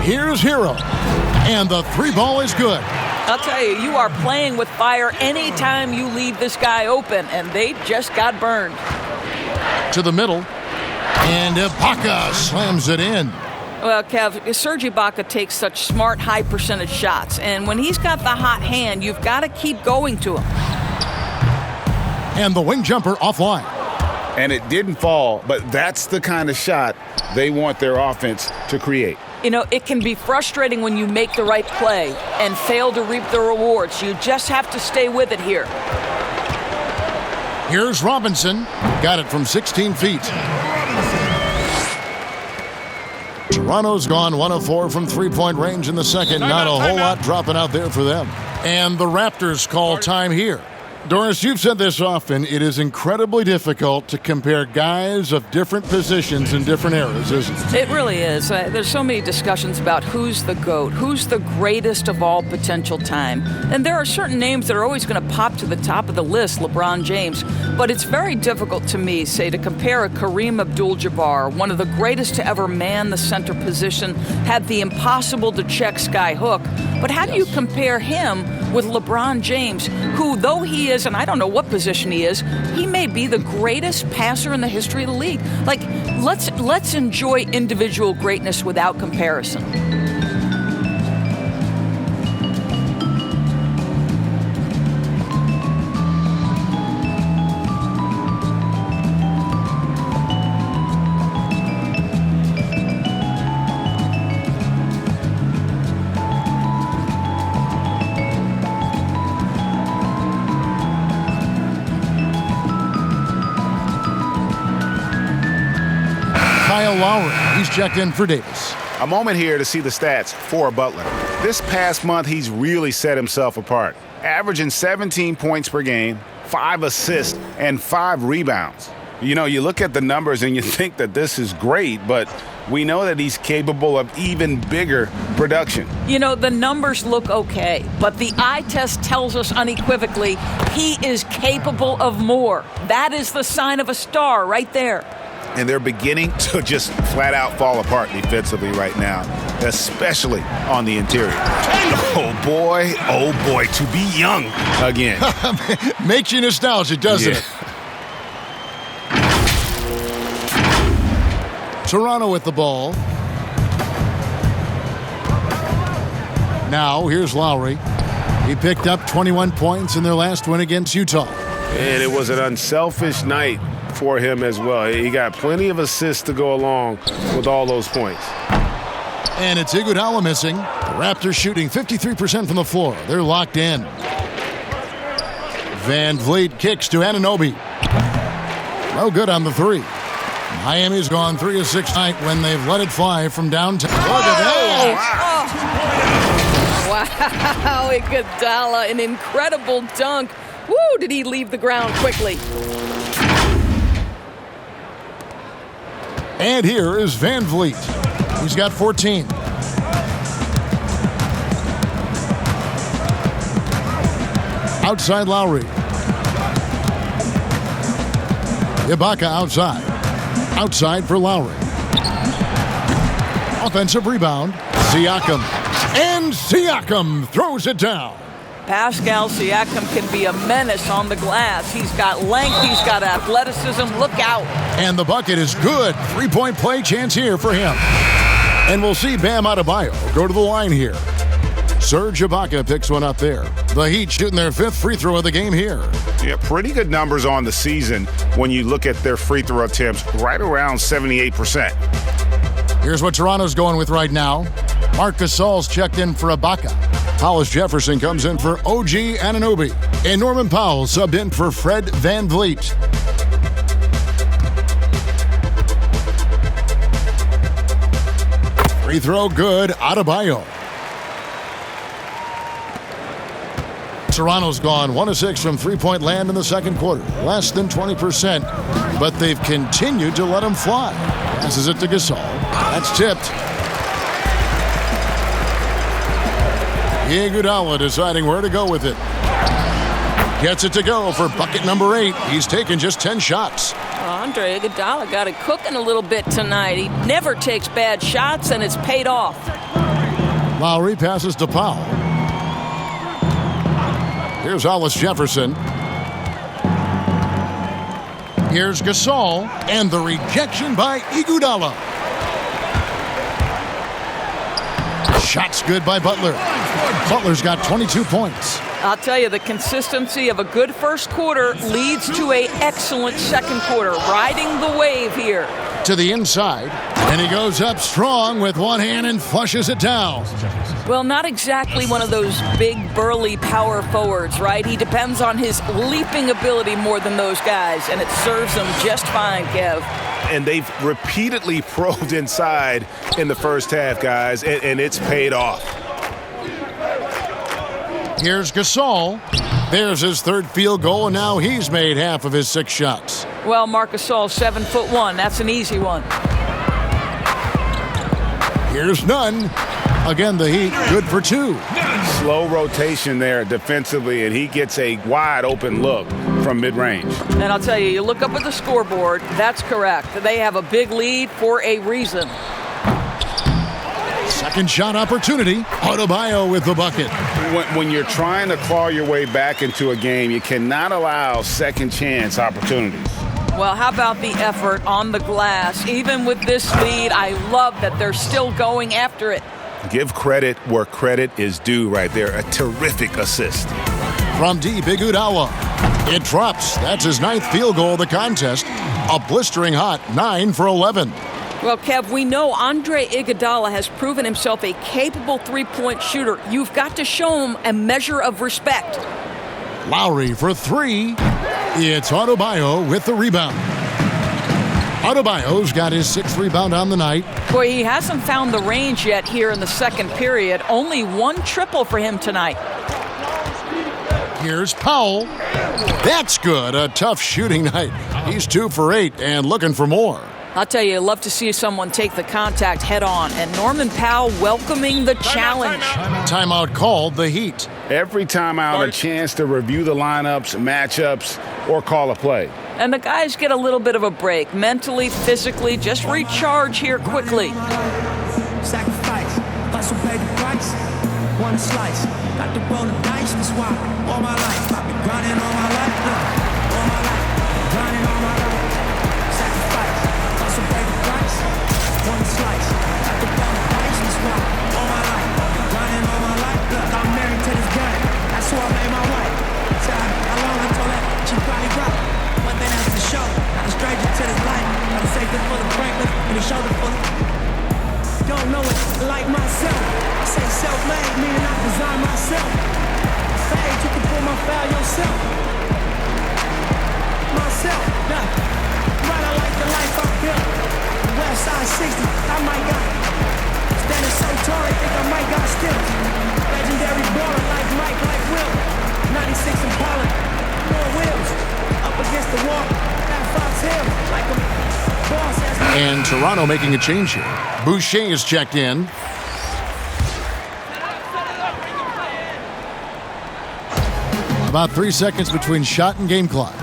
Here's Hero. And the 3-ball is good. I'll tell you, you are playing with fire anytime you leave this guy open, and they just got burned. To the middle, and Ibaka slams it in. Well, Kev, Serge Ibaka takes such smart, high-percentage shots, and when he's got the hot hand, you've got to keep going to him. And the wing jumper offline. And it didn't fall, but that's the kind of shot they want their offense to create. You know, it can be frustrating when you make the right play and fail to reap the rewards. You just have to stay with it here. Here's Robinson. Got it from 16 feet. Toronto's gone 1 of 4 from three-point range in the second. Not a whole lot dropping out there for them. And the Raptors call time here. Doris, you've said this often. It is incredibly difficult to compare guys of different positions in different eras, isn't it? It really is. There's so many discussions about who's the GOAT, who's the greatest of all potential time. And there are certain names that are always going to pop to the top of the list, LeBron James. But it's very difficult to me, say, to compare a Kareem Abdul-Jabbar, one of the greatest to ever man the center position, had the impossible-to-check sky hook. But how do you compare him with LeBron James, who, though he is, and I don't know what position he is, he may be the greatest passer in the history of the league. Like, let's enjoy individual greatness without comparison. Lowry, he's checked in for Davis. A moment here to see the stats for Butler. This past month, he's really set himself apart, averaging 17 points per game, 5 assists, and 5 rebounds. You know, you look at the numbers and you think that this is great, but we know that he's capable of even bigger production. You know, the numbers look okay, but the eye test tells us unequivocally he is capable of more. That is the sign of a star right there. And they're beginning to just flat out fall apart defensively right now, especially on the interior. Oh boy, to be young again. Makes you nostalgic, doesn't it? Toronto with the ball. Now, here's Lowry. He picked up 21 points in their last win against Utah. And it was an unselfish night for him as well. He got plenty of assists to go along with all those points. And it's Iguodala missing. The Raptors shooting 53% from the floor. They're locked in. Van Vliet kicks to Anunoby. No good on the 3. Miami's gone 3 of 6 tonight when they've let it fly from downtown. Look at that! Wow, Iguodala, an incredible dunk. Woo, did he leave the ground quickly. And here is Van Vliet. He's got 14. Outside Lowry. Ibaka outside. Outside for Lowry. Offensive rebound. Siakam. And Siakam throws it down. Pascal Siakam can be a menace on the glass. He's got length. He's got athleticism. Look out. And the bucket is good. Three-point play chance here for him. And we'll see Bam Adebayo go to the line here. Serge Ibaka picks one up there. The Heat shooting their 5th free throw of the game here. Yeah, pretty good numbers on the season when you look at their free throw attempts, right around 78%. Here's what Toronto's going with right now. Marc Gasol's checked in for Ibaka. Hollis Jefferson comes in for OG Anunoby. And Norman Powell subbed in for Fred VanVleet. Free throw good, Adebayo. Toronto's gone 1 of 6 from three-point land in the second quarter. Less than 20%, but they've continued to let him fly. Passes it to Gasol. That's tipped. Iguodala deciding where to go with it. Gets it to go for bucket number 8. He's taken just 10 shots. Andre Iguodala got it cooking a little bit tonight. He never takes bad shots, and it's paid off. Lowry passes to Powell. Here's Hollis Jefferson. Here's Gasol, and the rejection by Iguodala. Shots good by Butler. Butler's got 22 points. I'll tell you, the consistency of a good first quarter leads to an excellent second quarter. Riding the wave here. To the inside, and he goes up strong with one hand and flushes it down. Well, not exactly one of those big, burly power forwards, right? He depends on his leaping ability more than those guys, and it serves him just fine, Kev. And they've repeatedly probed inside in the first half, guys, and it's paid off. Here's Gasol. There's his 3rd field goal, and now he's made half of his 6 shots. Well, Marc Gasol, 7'1". That's an easy one. Here's none. Again, the Heat good for 2. Slow rotation there defensively, and he gets a wide open look from mid-range. And I'll tell you, you look up at the scoreboard, that's correct. They have a big lead for a reason. Second shot opportunity. Adebayo with the bucket. When you're trying to claw your way back into a game, you cannot allow second chance opportunities. Well, how about the effort on the glass? Even with this lead, I love that they're still going after it. Give credit where credit is due right there. A terrific assist. From deep, Iguodala. It drops. That's his 9th field goal of the contest. A blistering hot 9 for 11. Well, Kev, we know Andre Iguodala has proven himself a capable three-point shooter. You've got to show him a measure of respect. Lowry for 3. It's Adebayo with the rebound. Adebayo's got his 6th rebound on the night. Boy, he hasn't found the range yet here in the second period. Only 1 triple for him tonight. Here's Powell. That's good. A tough shooting night. He's 2 for 8 and looking for more. I'll tell you, love to see someone take the contact head on. And Norman Powell welcoming the challenge. Timeout called the Heat. Every timeout, a chance to review the lineups, matchups, or call a play. And the guys get a little bit of a break. Mentally, physically, just recharge here quickly. Sacrifice, hustle, pay the price. One slice, got to roll the dice. That's why all my life I've been grinding all my life. All my life, grinding all my life. Sacrifice, hustle, pay the price. One slice, got to roll the dice. That's why all my life I've been grinding all my life. Look, I'm married to this game. That's who I made my wife. Tell her how long I told her she probably right. One thing that's for sure, not a stranger to this life. Got a safety full of Franklin and a shoulder full of. Don't know it like myself. I say self-made, meaning I design myself. Fade, you can pull my foul yourself. Myself, nah. Right, I like the life I built. West side 60, I might got. Standing so tall, I think I might got still. Legendary baller like Mike, like Will. 96 Impala, more wheels. Up against the wall, that Fox Hill, like a boss. And Toronto making a change here. Boucher is checked in. About 3 seconds between shot and game clock.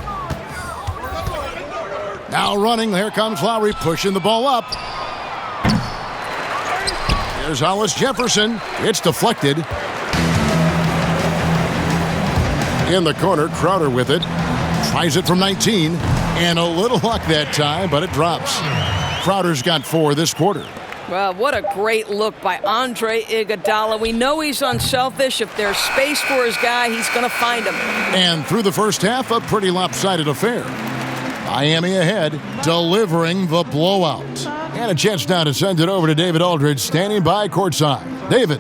Now running, here comes Lowry pushing the ball up. Here's Hollis Jefferson. It's deflected. In the corner, Crowder with it. Tries it from 19. And a little luck that time, but it drops. Crowder's got 4 this quarter. Well, what a great look by Andre Iguodala. We know he's unselfish. If there's space for his guy, he's going to find him. And through the first half, a pretty lopsided affair. Miami ahead, delivering the blowout. And a chance now to send it over to David Aldridge, standing by courtside. David.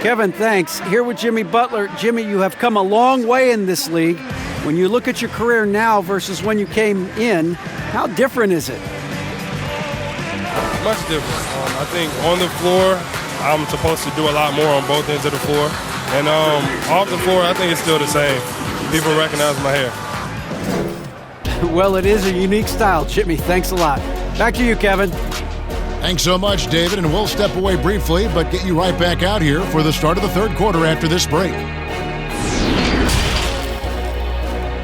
Kevin, thanks. Here with Jimmy Butler. Jimmy, you have come a long way in this league. When you look at your career now versus when you came in, how different is it? Much different. I think on the floor, I'm supposed to do a lot more on both ends of the floor. And off the floor, I think it's still the same. People recognize my hair. Well, it is a unique style, Jimmy. Thanks a lot. Back to you, Kevin. Thanks so much, David. And we'll step away briefly, but get you right back out here for the start of the third quarter after this break.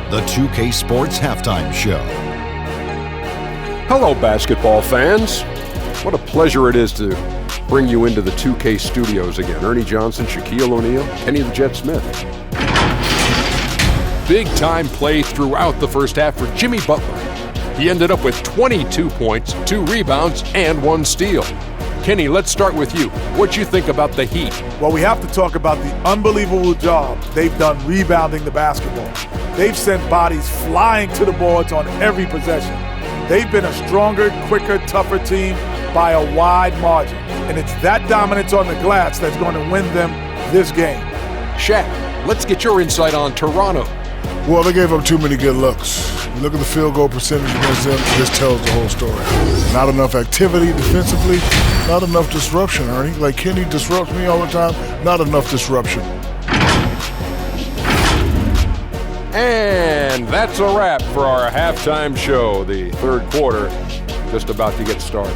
The 2K Sports Halftime Show. Hello, basketball fans. What a pleasure it is to bring you into the 2K studios again. Ernie Johnson, Shaquille O'Neal, Kenny the Jet Smith. Big-time play throughout the first half for Jimmy Butler. He ended up with 22 points, 2 rebounds, and 1 steal. Kenny, let's start with you. What you think about the Heat? Well, we have to talk about the unbelievable job they've done rebounding the basketball. They've sent bodies flying to the boards on every possession. They've been a stronger, quicker, tougher team by a wide margin. And it's that dominance on the glass that's going to win them this game. Shaq, let's get your insight on Toronto. Well, they gave up too many good looks. You look at the field goal percentage against them, this tells the whole story. Not enough activity defensively, not enough disruption, Ernie. Like Kenny disrupts me all the time, not enough disruption. And that's a wrap for our halftime show. The third quarter just about to get started.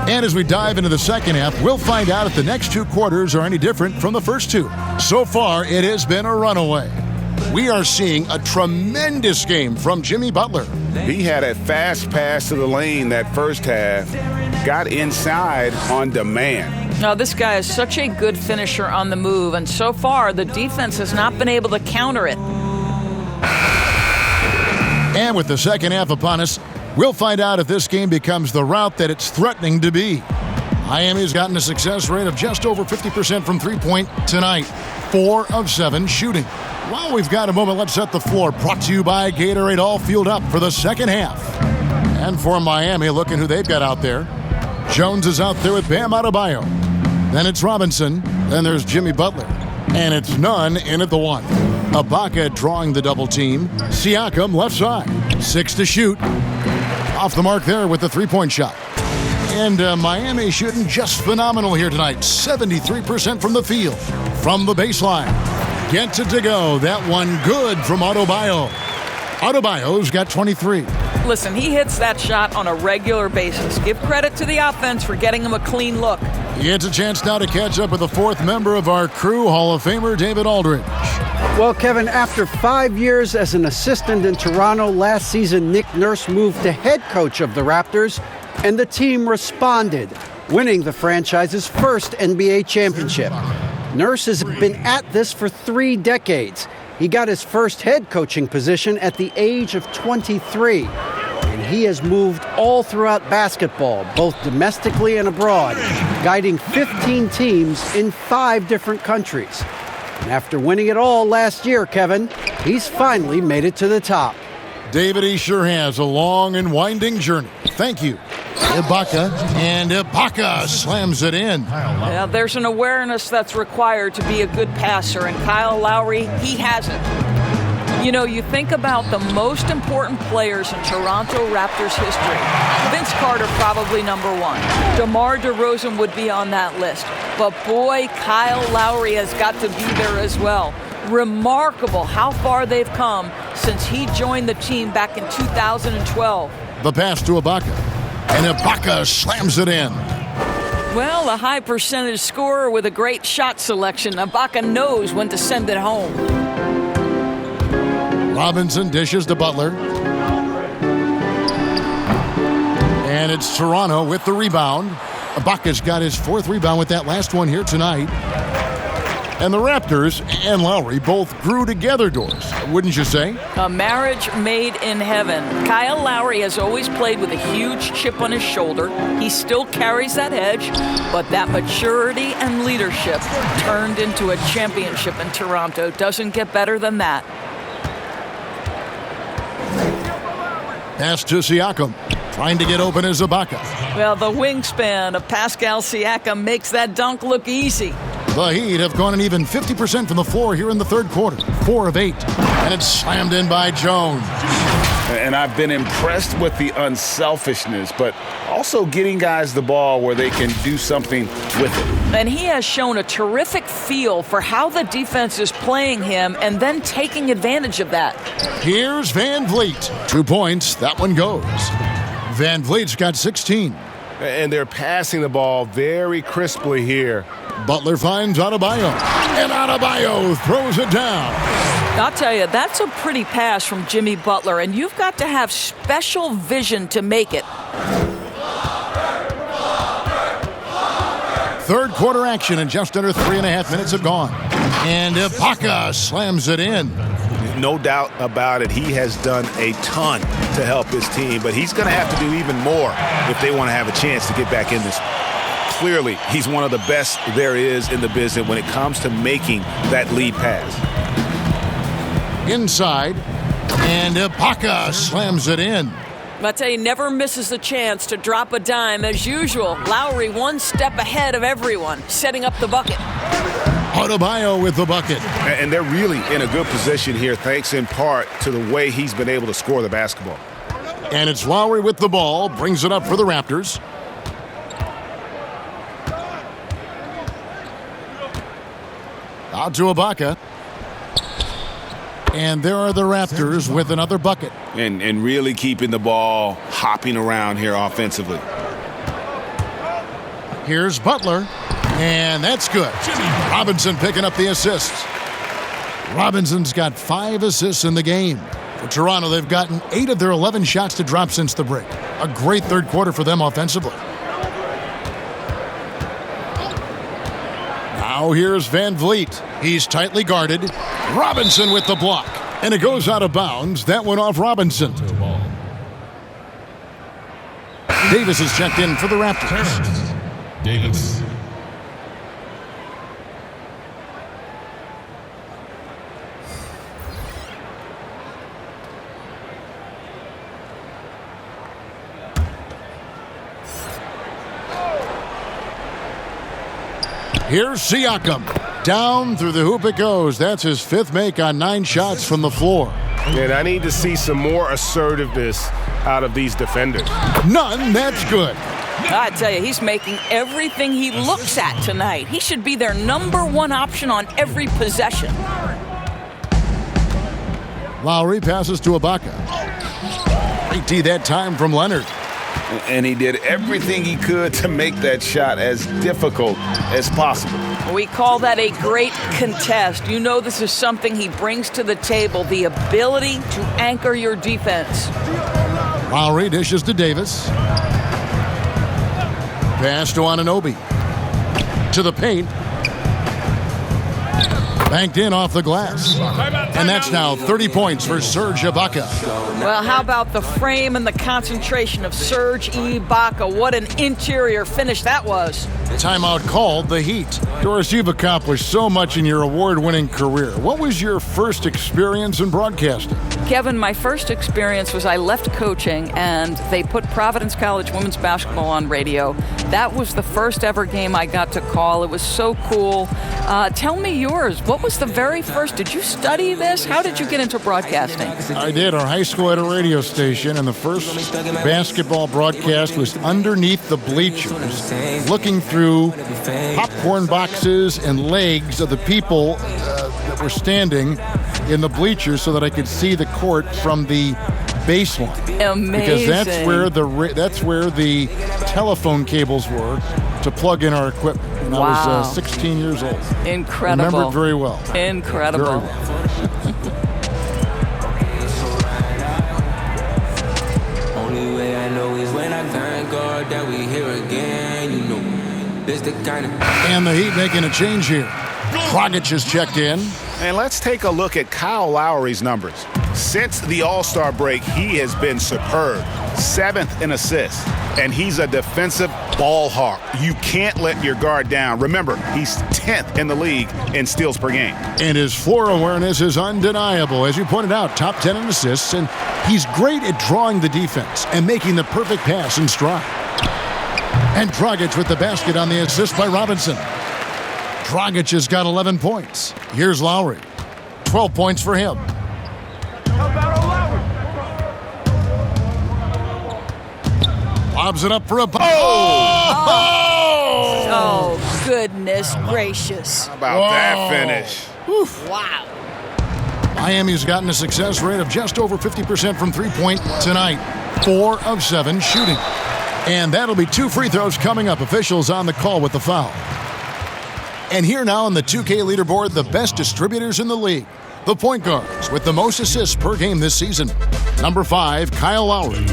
And as we dive into the second half, we'll find out if the next 2 quarters are any different from the first 2. So far, it has been a runaway. We are seeing a tremendous game from Jimmy Butler. He had a fast pass to the lane that first half, got inside on demand. Now, this guy is such a good finisher on the move, and so far, the defense has not been able to counter it. And with the second half upon us, we'll find out if this game becomes the route that it's threatening to be. Miami's gotten a success rate of just over 50% from three-point tonight. 4 of 7 shooting. While we've got a moment, let's set the floor. Brought to you by Gatorade, all fueled up for the second half. And for Miami, looking who they've got out there. Jones is out there with Bam Adebayo. Then it's Robinson. Then there's Jimmy Butler. And it's Nunn in at the 1. Ibaka drawing the double team. Siakam left side. 6 to shoot. Off the mark there with the three-point shot. And Miami shooting just phenomenal here tonight. 73% from the field. From the baseline. Gets it to go. That one good from Adebayo. Adebayo's got 23. Listen, he hits that shot on a regular basis. Give credit to the offense for getting him a clean look. He gets a chance now to catch up with the 4th member of our crew, Hall of Famer David Aldridge. Well, Kevin, after 5 years as an assistant in Toronto, last season Nick Nurse moved to head coach of the Raptors, and the team responded, winning the franchise's first NBA championship. Nurse has been at this for 3 decades. He got his first head coaching position at the age of 23. And he has moved all throughout basketball, both domestically and abroad, guiding 15 teams in 5 different countries. And after winning it all last year, Kevin, he's finally made it to the top. David, he sure has a long and winding journey. Thank you. Ibaka, and Ibaka slams it in. Yeah, there's an awareness that's required to be a good passer, and Kyle Lowry, he has it. You know, you think about the most important players in Toronto Raptors history. Vince Carter probably number 1. DeMar DeRozan would be on that list. But boy, Kyle Lowry has got to be there as well. Remarkable how far they've come since he joined the team back in 2012. The pass to Ibaka. And Ibaka slams it in. Well, a high percentage scorer with a great shot selection. Ibaka knows when to send it home. Robinson dishes to Butler. And it's Toronto with the rebound. Ibaka's got his 4th rebound with that last one here tonight. And the Raptors and Lowry both grew together, Doris, wouldn't you say? A marriage made in heaven. Kyle Lowry has always played with a huge chip on his shoulder. He still carries that edge, but that maturity and leadership turned into a championship in Toronto. Doesn't get better than that. Pass to Siakam. Trying to get open is Ibaka. Well, the wingspan of Pascal Siakam makes that dunk look easy. The Heat have gone an even 50% from the floor here in the 3rd quarter. 4 of 8. And it's slammed in by Jones. And I've been impressed with the unselfishness, but also getting guys the ball where they can do something with it. And he has shown a terrific feel for how the defense is playing him and then taking advantage of that. Here's Van Vliet. 2 points. That one goes. Van Vliet's got 16. And they're passing the ball very crisply here. Butler finds Adebayo. And Adebayo throws it down. I'll tell you, that's a pretty pass from Jimmy Butler, and you've got to have special vision to make it. 3rd quarter action, and just under 3.5 minutes have gone. And Ibaka slams it in. No doubt about it. He has done a ton to help his team, but he's going to have to do even more if they want to have a chance to get back in this. Clearly, he's one of the best there is in the business when it comes to making that lead pass. Inside, and Ibaka slams it in. I tell you, never misses a chance to drop a dime as usual. Lowry 1 step ahead of everyone, setting up the bucket. Adebayo with the bucket. And they're really in a good position here, thanks in part to the way he's been able to score the basketball. And it's Lowry with the ball, brings it up for the Raptors. Out to Ibaka. And there are the Raptors with another bucket. And really keeping the ball hopping around here offensively. Here's Butler. And that's good. Robinson picking up the assists. Robinson's got 5 assists in the game. For Toronto, they've gotten 8 of their 11 shots to drop since the break. A great 3rd quarter for them offensively. Now here's Van Vliet. He's tightly guarded. Robinson with the block. And it goes out of bounds. That went off Robinson. Davis is checked in for the Raptors. Davis. Here's Siakam. Down through the hoop it goes. That's his 5th make on 9 shots from the floor. And I need to see some more assertiveness out of these defenders. None, that's good. I tell you, he's making everything he looks at tonight. He should be their #1 option on every possession. Lowry passes to Ibaka. Great D that time from Leonard. And he did everything he could to make that shot as difficult as possible. We call that a great contest. You know this is something he brings to the table, the ability to anchor your defense. Lowry dishes to Davis. Pass to Anunoby. To the paint. Banked in off the glass. And that's now 30 points for Serge Ibaka. Well, how about the frame and the concentration of Serge Ibaka? What an interior finish that was. Timeout called, the Heat. Doris, you've accomplished so much in your award-winning career. What was your first experience in broadcasting? Kevin, my first experience was I left coaching and they put Providence College women's basketball on radio. That was the first ever game I got to call. It was so cool. Tell me yours. What was the very first? Did you study this? How did you get into broadcasting? I did. Our high school had a radio station, and the first basketball broadcast was underneath the bleachers, looking through popcorn boxes and legs of the people that were standing in the bleachers so that I could see the court from the baseline. Amazing. Because that's where the telephone cables were to plug in our equipment. And I was 16 years old. Incredible. Remember it very well. Incredible. Very well. Only way I know is when I thank God that we here again. You know, this the kind of. And the Heat making a change here. Dragic has checked in. And let's take a look at Kyle Lowry's numbers. Since the All-Star break, he has been superb. 7th in assists. And he's a defensive ball hawk. You can't let your guard down. Remember, he's 10th in the league in steals per game. And his floor awareness is undeniable. As you pointed out, top 10 in assists. And he's great at drawing the defense and making the perfect pass in stride. And Dragic with the basket on the assist by Robinson. Dragic has got 11 points. Here's Lowry. 12 points for him. Lobs it up for a... Oh, goodness gracious. How about that finish? Wow. Miami's gotten a success rate of just over 50% from three-point tonight. 4 of 7 shooting. And that'll be 2 free throws coming up. Officials on the call with the foul. And here now on the 2K leaderboard, the best distributors in the league. The point guards with the most assists per game this season. Number 5, Kyle Lowry.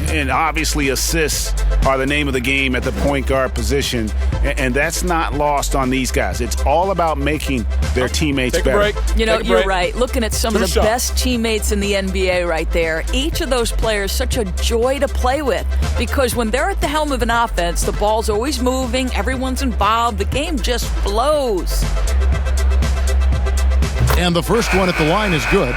And obviously assists are the name of the game at the point guard position. And that's not lost on these guys. It's all about making their teammates better. You know, you're right. Looking at some of the best teammates in the NBA right there. Each of those players, such a joy to play with. Because when they're at the helm of an offense, the ball's always moving, everyone's involved, the game just flows. And the first one at the line is good.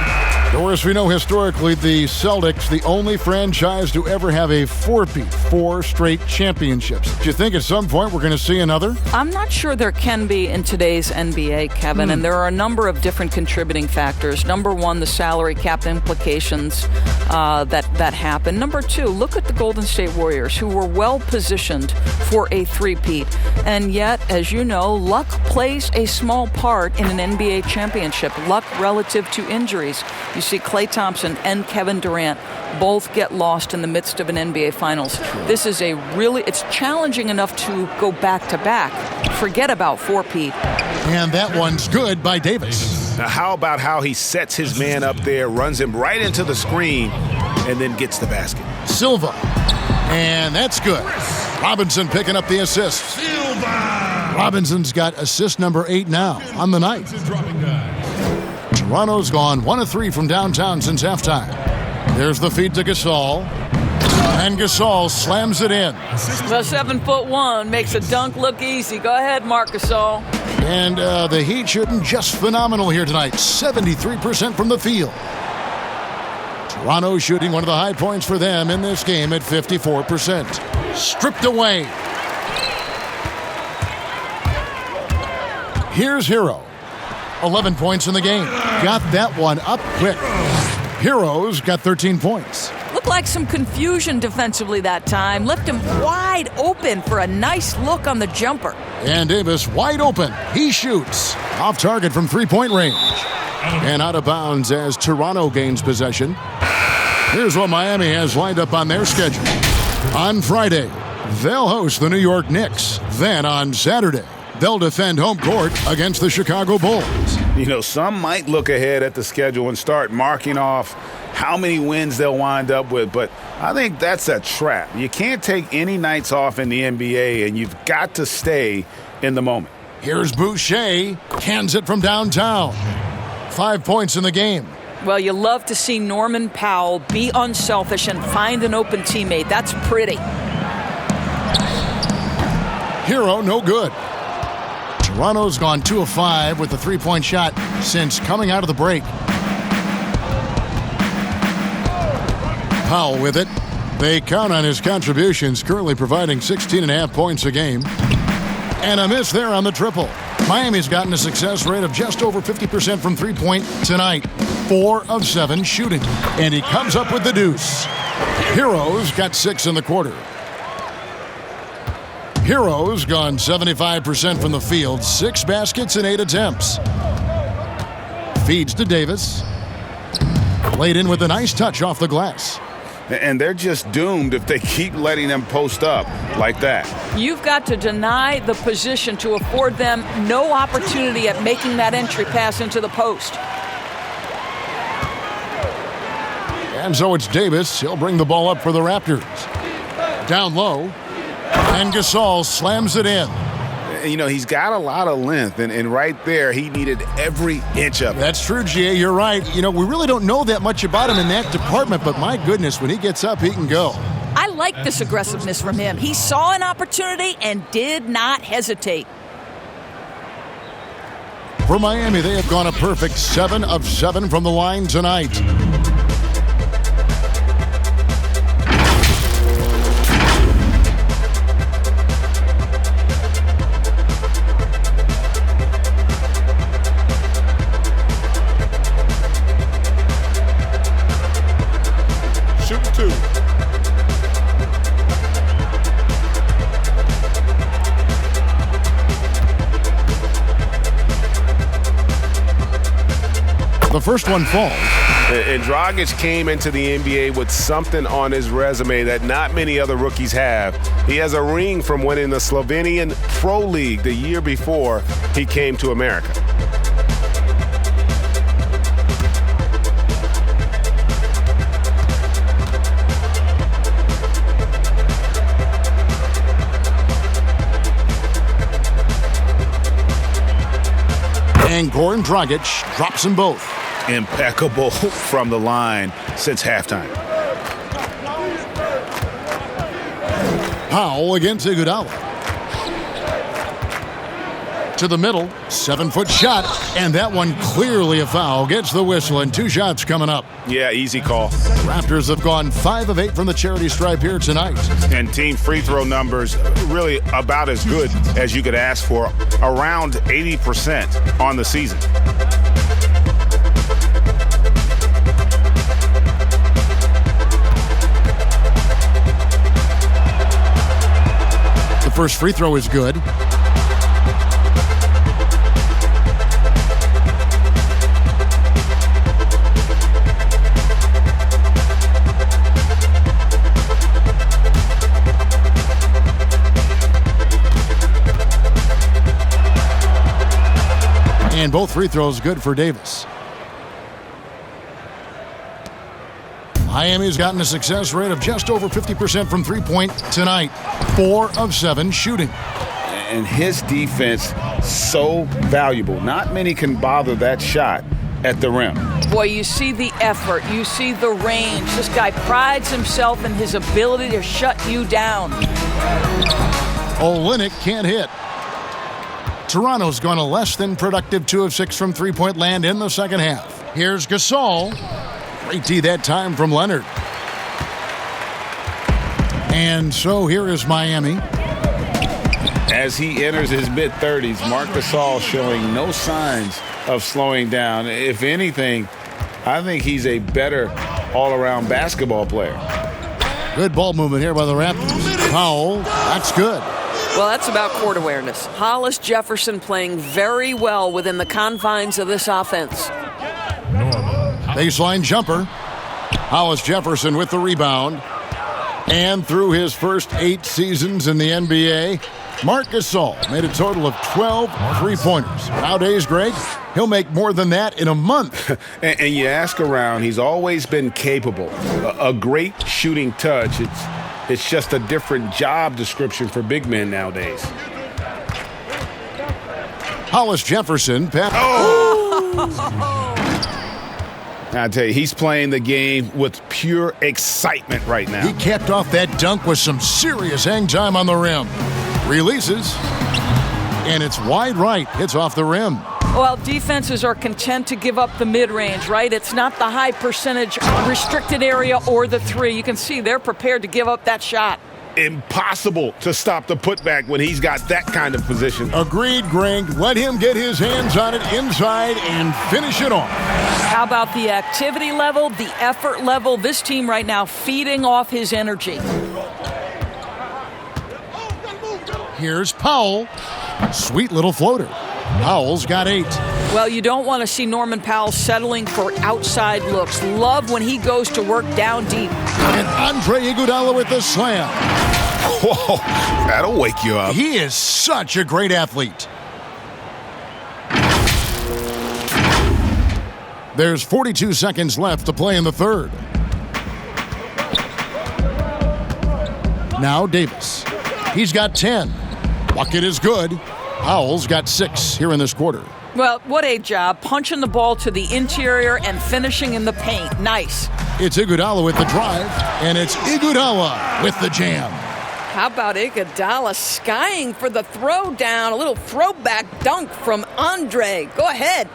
Doris, we know historically the Celtics, the only franchise to ever have a four-peat, 4 straight championships. Do you think at some point we're going to see another? I'm not sure there can be in today's NBA, Kevin, and there are a number of different contributing factors. Number 1, the salary cap implications that happen. Number 2, look at the Golden State Warriors, who were well positioned for a three-peat. And yet, as you know, luck plays a small part in an NBA championship. Luck relative to injuries. You see Klay Thompson and Kevin Durant both get lost in the midst of an NBA Finals. This is it's challenging enough to go back-to-back. Forget about four-peat. And that one's good by Davis. Now, how about how he sets his man up there, runs him right into the screen, and then gets the basket? Silva. And that's good. Robinson picking up the assist. Robinson's got assist number 8 now on the night. Toronto's gone 1 of 3 from downtown since halftime. There's the feed to Gasol. And Gasol slams it in. Well, 7'1" makes a dunk look easy. Go ahead, Marc Gasol. And the Heat shooting just phenomenal here tonight. 73% from the field. Toronto shooting one of the high points for them in this game at 54%. Stripped away. Here's Hero. 11 points in the game. Got that one up quick. Hero's got 13 points. Looked like some confusion defensively that time. Left him wide open for a nice look on the jumper. And Davis wide open. He shoots. Off target from three-point range. And out of bounds as Toronto gains possession. Here's what Miami has lined up on their schedule. On Friday, they'll host the New York Knicks. Then on Saturday, they'll defend home court against the Chicago Bulls. You know, some might look ahead at the schedule and start marking off how many wins they'll wind up with, but I think that's a trap. You can't take any nights off in the NBA, and you've got to stay in the moment. Here's Boucher, cans it from downtown. 5 points in the game. Well, you love to see Norman Powell be unselfish and find an open teammate. That's pretty. Hero, no good. Toronto's gone 2 of 5 with the three-point shot since coming out of the break. Powell with it. They count on his contributions, currently providing 16.5 points a game. And a miss there on the triple. Miami's gotten a success rate of just over 50% from three-point tonight. 4 of 7 shooting. And he comes up with the deuce. Hero's got 6 in the quarter. Hero's gone 75% from the field, 6 baskets and 8 attempts. Feeds to Davis. Played in with a nice touch off the glass. and they're just doomed if they keep letting them post up like that. You've got to deny the position to afford them no opportunity at making that entry pass into the post. And so it's Davis. He'll bring the ball up for the Raptors. Down low, and Gasol slams it in. You know, he's got a lot of length, and right there, he needed every inch of it. That's true, G.A., you're right. You know, we really don't know that much about him in that department, but my goodness, when he gets up, he can go. I like this aggressiveness from him. He saw an opportunity and did not hesitate. For Miami, they have gone a perfect 7 of 7 from the line tonight. The first one falls. And Dragic came into the NBA with something on his resume that not many other rookies have. He has a ring from winning the Slovenian Pro League the year before he came to America. And Goran Dragic drops them both. Impeccable from the line since halftime. Powell against Iguodala. To the middle, 7-foot shot, and that one clearly a foul. Gets the whistle, and 2 shots coming up. Yeah, easy call. Raptors have gone 5 of 8 from the charity stripe here tonight. And team free throw numbers really about as good as you could ask for, around 80% on the season. The first free throw is good. And both free throws good for Davis. Miami's gotten a success rate of just over 50% from three-point tonight. 4 of 7 shooting. And his defense so valuable. Not many can bother that shot at the rim. Boy, you see the effort. You see the range. This guy prides himself in his ability to shut you down. Olynyk can't hit. Toronto's gone a less than productive 2 of 6 from three-point land in the second half. Here's Gasol. Great D that time from Leonard. And so here is Miami. As he enters his mid-30s, Marc Gasol showing no signs of slowing down. If anything, I think he's a better all-around basketball player. Good ball movement here by the Raptors. Powell, that's good. Well, that's about court awareness. Hollis Jefferson playing very well within the confines of this offense. Baseline jumper. Hollis Jefferson with the rebound. And through his first 8 seasons in the NBA, Marc Gasol made a total of 12 three-pointers. Nowadays, Greg, he'll make more than that in a month. and you ask around, he's always been capable. A great shooting touch. It's just a different job description for big men nowadays. Hollis Jefferson. I tell you, he's playing the game with pure excitement right now. He capped off that dunk with some serious hang time on the rim. Releases, and it's wide right. Hits off the rim. Well, defenses are content to give up the mid-range, right? It's not the high percentage restricted area or the 3. You can see they're prepared to give up that shot. Impossible to stop the putback when he's got that kind of position. Agreed, Greg. Let him get his hands on it inside and finish it off. How about the activity level, the effort level? This team right now feeding off his energy. Here's Powell. Sweet little floater. Powell's got 8. Well, you don't want to see Norman Powell settling for outside looks. Love when he goes to work down deep. And Andre Iguodala with the slam. Whoa, that'll wake you up. He is such a great athlete. There's 42 seconds left to play in the third. Now Davis. He's got 10. Bucket is good. Powell's got 6 here in this quarter. Well, what a job. Punching the ball to the interior and finishing in the paint. Nice. It's Iguodala with the drive, and it's Iguodala with the jam. How about Iguodala skying for the throw down? A little throwback dunk from Andre. Go ahead.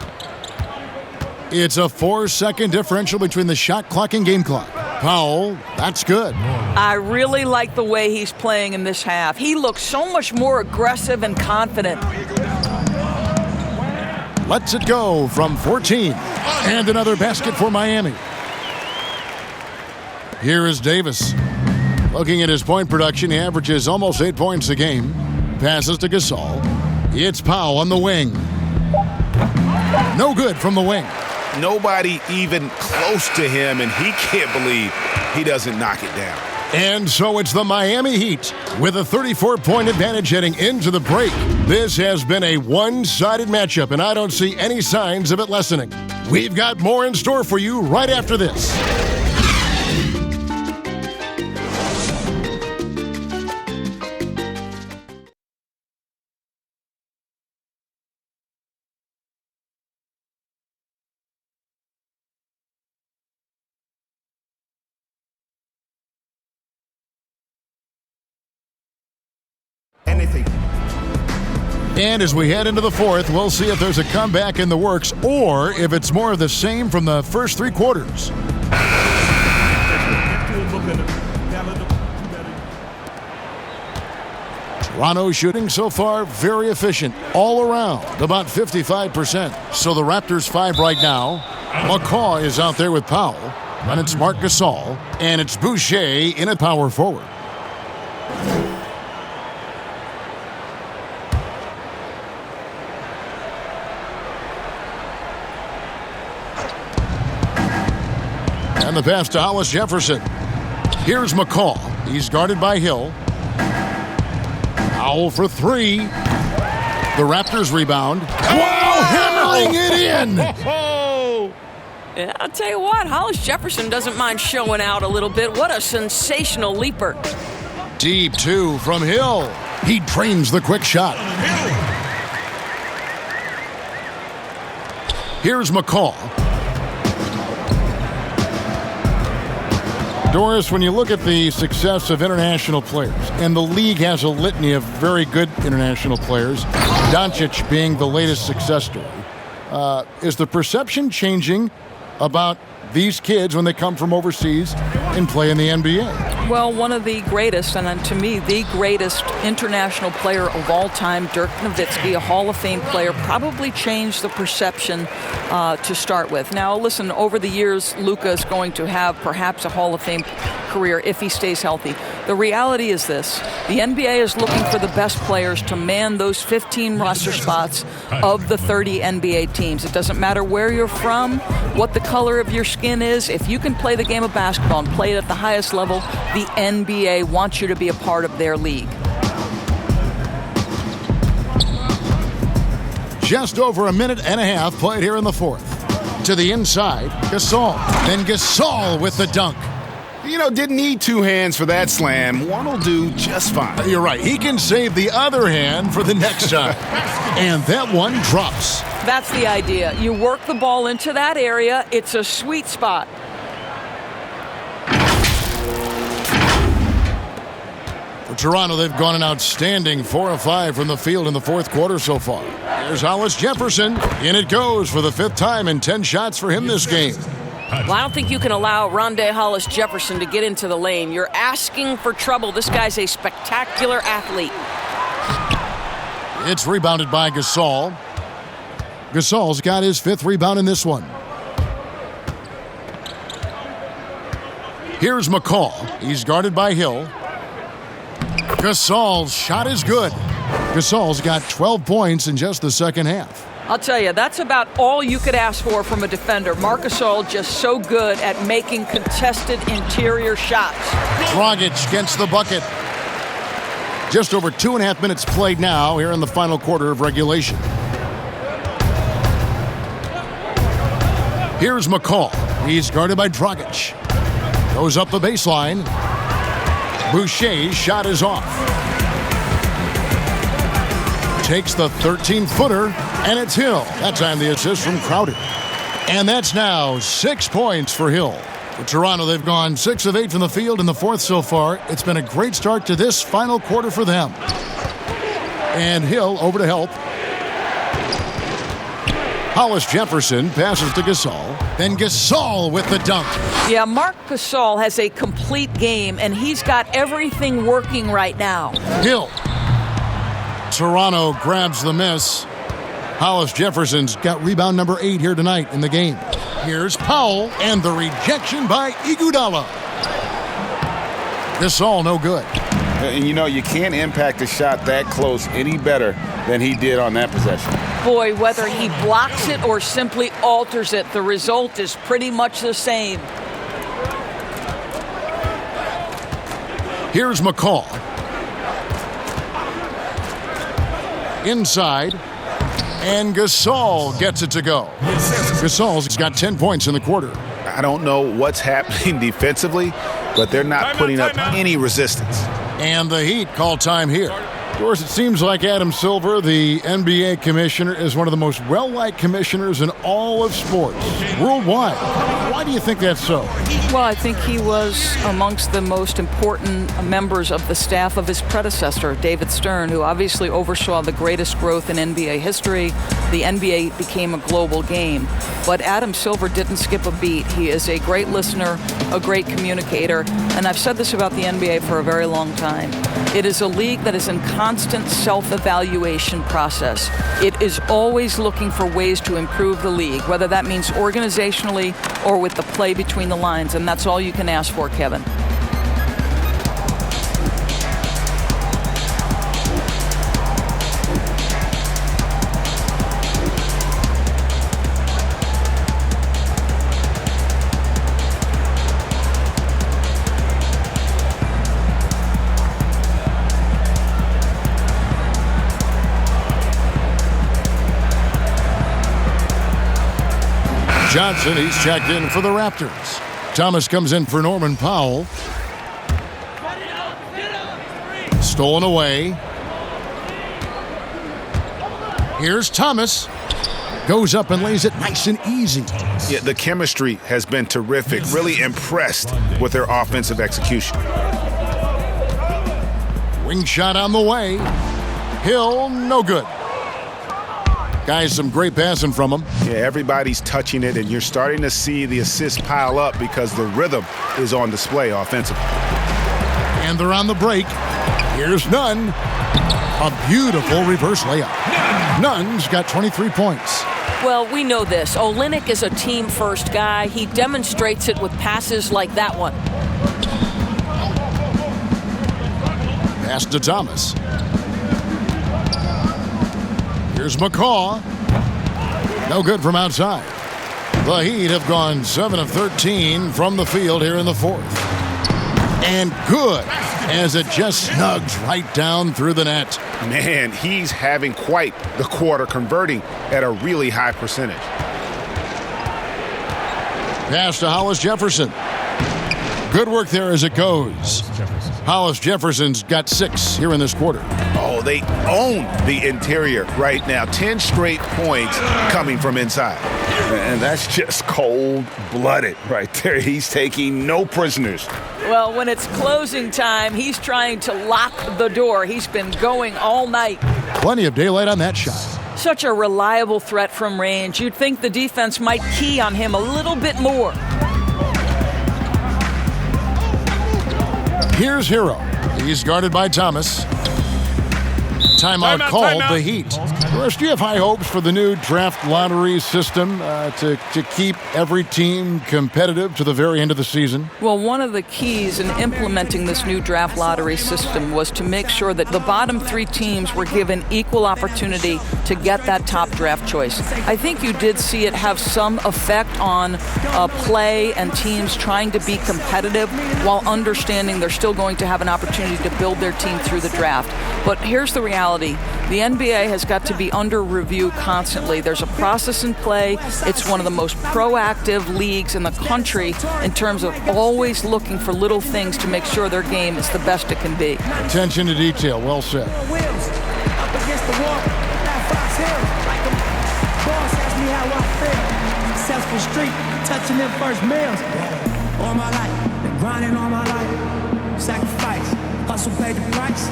It's a 4-second differential between the shot clock and game clock. Powell, that's good. I really like the way he's playing in this half. He looks so much more aggressive and confident. Lets it go from 14. And another basket for Miami. Here is Davis. Looking at his point production, he averages almost 8 points a game. Passes to Gasol. It's Powell on the wing. No good from the wing. Nobody even close to him, and he can't believe he doesn't knock it down. And so it's the Miami Heat with a 34-point advantage heading into the break. This has been a one-sided matchup, and I don't see any signs of it lessening. We've got more in store for you right after this. And as we head into the fourth, we'll see if there's a comeback in the works or if it's more of the same from the first 3 quarters. Toronto shooting so far very efficient all around, about 55%. So the Raptors 5 right now. McCaw is out there with Powell. Then it's Marc Gasol. And it's Boucher in at power forward. And the pass to Hollis Jefferson. Here's McCaw. He's guarded by Hill. Powell for 3. The Raptors rebound. Wow, hammering it in! Yeah, I'll tell you what, Hollis Jefferson doesn't mind showing out a little bit. What a sensational leaper. Deep 2 from Hill. He drains the quick shot. Here's McCaw. Doris, when you look at the success of international players, and the league has a litany of very good international players, Doncic being the latest success story, is the perception changing about these kids when they come from overseas and play in the NBA? Well, one of the greatest, and to me, the greatest international player of all time, Dirk Nowitzki, a Hall of Fame player, probably changed the perception to start with. Now, listen, over the years, Luka is going to have perhaps a Hall of Fame career if he stays healthy. The reality is this. The NBA is looking for the best players to man those 15 roster spots of the 30 NBA teams. It doesn't matter where you're from, what the color of your skin is. If you can play the game of basketball and play it at the highest level, the NBA wants you to be a part of their league. Just over a minute and a half played here in the fourth. To the inside, Gasol. Then Gasol with the dunk. You know, didn't need 2 hands for that slam. One will do just fine. You're right. He can save the other hand for the next time. And that one drops. That's the idea. You work the ball into that area. It's a sweet spot. For Toronto, they've gone an outstanding 4 of 5 from the field in the fourth quarter so far. There's Hollis Jefferson. In it goes for the 5th time and 10 shots for him this game. Well, I don't think you can allow Rondé Hollis Jefferson to get into the lane. You're asking for trouble. This guy's a spectacular athlete. It's rebounded by Gasol. Gasol's got his 5th rebound in this one. Here's McCaw. He's guarded by Hill. Gasol's shot is good. Gasol's got 12 points in just the second half. I'll tell you, that's about all you could ask for from a defender. Marc Gasol just so good at making contested interior shots. Dragic gets the bucket. Just over 2.5 minutes played now here in the final quarter of regulation. Here's McCall. He's guarded by Dragic. Goes up the baseline. Boucher's shot is off. Takes the 13-footer, and it's Hill. That time the assist from Crowder. And that's now 6 points for Hill. For Toronto, they've gone 6 of 8 from the field in the fourth so far. It's been a great start to this final quarter for them. And Hill over to help. Hollis Jefferson passes to Gasol. Then Gasol with the dunk. Yeah, Marc Gasol has a complete game, and he's got everything working right now. Hill. Toronto grabs the miss. Hollis Jefferson's got rebound number 8 here tonight in the game. Here's Powell, and the rejection by Iguodala. Gasol no good. And you know, you can't impact a shot that close any better than he did on that possession. Boy, whether he blocks it or simply alters it, the result is pretty much the same. Here's McCall. Inside, and Gasol gets it to go. Gasol's got 10 points in the quarter. I don't know what's happening defensively, but they're not putting up any resistance. And the Heat call time here. Of course, it seems like Adam Silver, the NBA commissioner, is one of the most well-liked commissioners in all of sports, worldwide. Why do you think that's so? Well, I think he was amongst the most important members of the staff of his predecessor, David Stern, who obviously oversaw the greatest growth in NBA history. The NBA became a global game. But Adam Silver didn't skip a beat. He is a great listener, a great communicator, and I've said this about the NBA for a very long time. It is a league that is in constant self-evaluation process. It is always looking for ways to improve the league, whether that means organizationally or with the play between the lines, and that's all you can ask for, Kevin. Johnson, he's checked in for the Raptors. Thomas comes in for Norman Powell. Stolen away. Here's Thomas. Goes up and lays it nice and easy. Yeah, the chemistry has been terrific. Really impressed with their offensive execution. Wing shot on the way. Hill, no good. Guys, some great passing from him. Yeah, everybody's touching it, and you're starting to see the assists pile up because the rhythm is on display offensively. And they're on the break. Here's Nunn. A beautiful reverse layup. Nunn's got 23 points. Well, we know this. Olynyk is a team-first guy. He demonstrates it with passes like that one. Pass to Thomas. Here's McCaw. No good from outside. The Heat have gone 7 of 13 from the field here in the fourth. And good, as it just snugs right down through the net. Man, he's having quite the quarter, converting at a really high percentage. Pass to Hollis Jefferson. Good work there as it goes. Hollis Jefferson's got 6 here in this quarter. Oh, they own the interior right now. 10 straight points coming from inside. And that's just cold-blooded right there. He's taking no prisoners. Well, when it's closing time, he's trying to lock the door. He's been going all night. Plenty of daylight on that shot. Such a reliable threat from range. You'd think the defense might key on him a little bit more. Here's Hero. He's guarded by Thomas. Timeout called the Heat. Rush, do you have high hopes for the new draft lottery system to keep every team competitive to the very end of the season? Well, one of the keys in implementing this new draft lottery system was to make sure that the bottom 3 teams were given equal opportunity to get that top draft choice. I think you did see it have some effect on play and teams trying to be competitive while understanding they're still going to have an opportunity to build their team through the draft. But here's the reality. The NBA has got to be under review constantly. There's a process in play. It's one of the most proactive leagues in the country in terms of always looking for little things to make sure their game is the best it can be. Attention to detail. Well said. Successful street, touching them first meals. All my life, been grinding all my life. Sacrifice, hustle paid the price.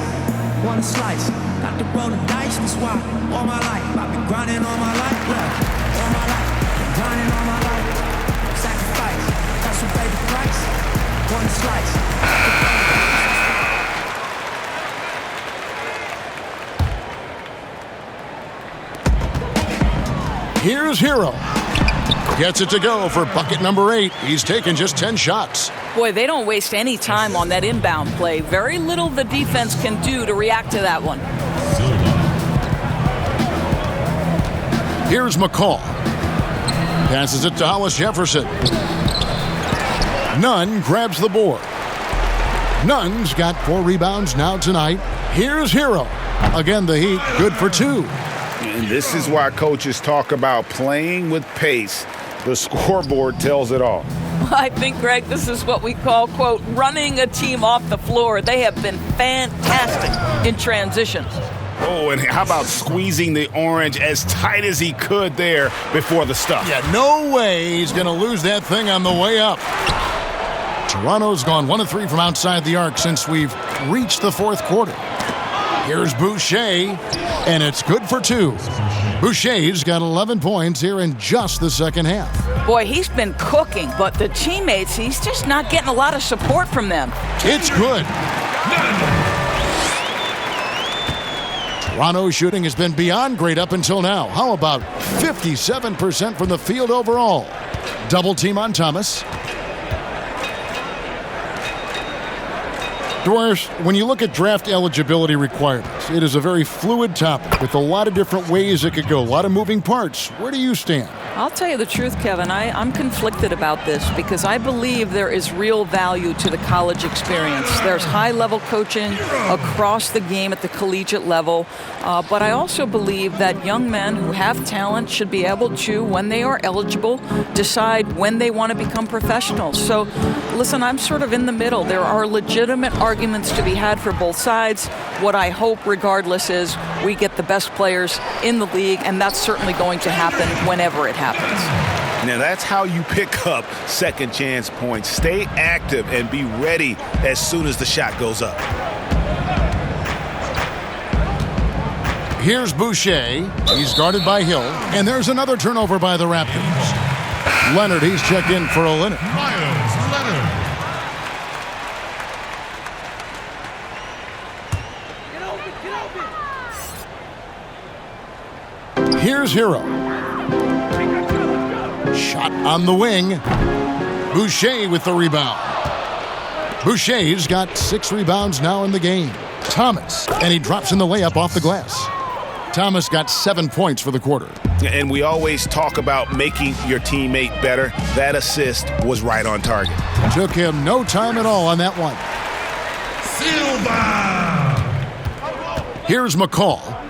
Want a slice, got to roll the dice. That's why all my life, I've been grinding all my life. Yeah. All my life, been grinding all my life. Sacrifice, hustle paid the price. Want a slice. Here's Hero. Gets it to go for bucket number 8. He's taken just 10 shots. Boy, they don't waste any time on that inbound play. Very little the defense can do to react to that one. Here's McCall. Passes it to Hollis Jefferson. Nunn grabs the board. Nunn's got 4 rebounds now tonight. Here's Hero. Again, the Heat, good for 2. And this is why coaches talk about playing with pace. The scoreboard tells it all. I think, Greg, this is what we call, quote, running a team off the floor. They have been fantastic in transitions. Oh, and how about squeezing the orange as tight as he could there before the stuff? Yeah, no way he's going to lose that thing on the way up. Toronto's gone 1 of 3 from outside the arc since we've reached the 4th quarter. Here's Boucher, and it's good for 2. Boucher's got 11 points here in just the second half. Boy, he's been cooking, but the teammates, he's just not getting a lot of support from them. It's good. Toronto's shooting has been beyond great up until now. How about 57% from the field overall? Double team on Thomas. Doris, when you look at draft eligibility requirements, it is a very fluid topic with a lot of different ways it could go, a lot of moving parts. Where do you stand? I'll tell you the truth, Kevin. I'm conflicted about this because I believe there is real value to the college experience. There's high-level coaching across the game at the collegiate level, but I also believe that young men who have talent should be able to, when they are eligible, decide when they want to become professionals. So, listen, I'm sort of in the middle. There are legitimate arguments to be had for both sides. What I hope, regardless, is we get the best players in the league, and that's certainly going to happen whenever it happens. Now that's how you pick up second chance points. Stay active and be ready as soon as the shot goes up. Here's Boucher. He's guarded by Hill. And there's another turnover by the Raptors. Leonard, he's checked in for Leonard. Here's Hero. Shot on the wing. Boucher with the rebound. Boucher's got 6 rebounds now in the game. Thomas, and he drops in the layup off the glass. Thomas got 7 points for the quarter. And we always talk about making your teammate better. That assist was right on target. Took him no time at all on that one. Silva! Here's McCall.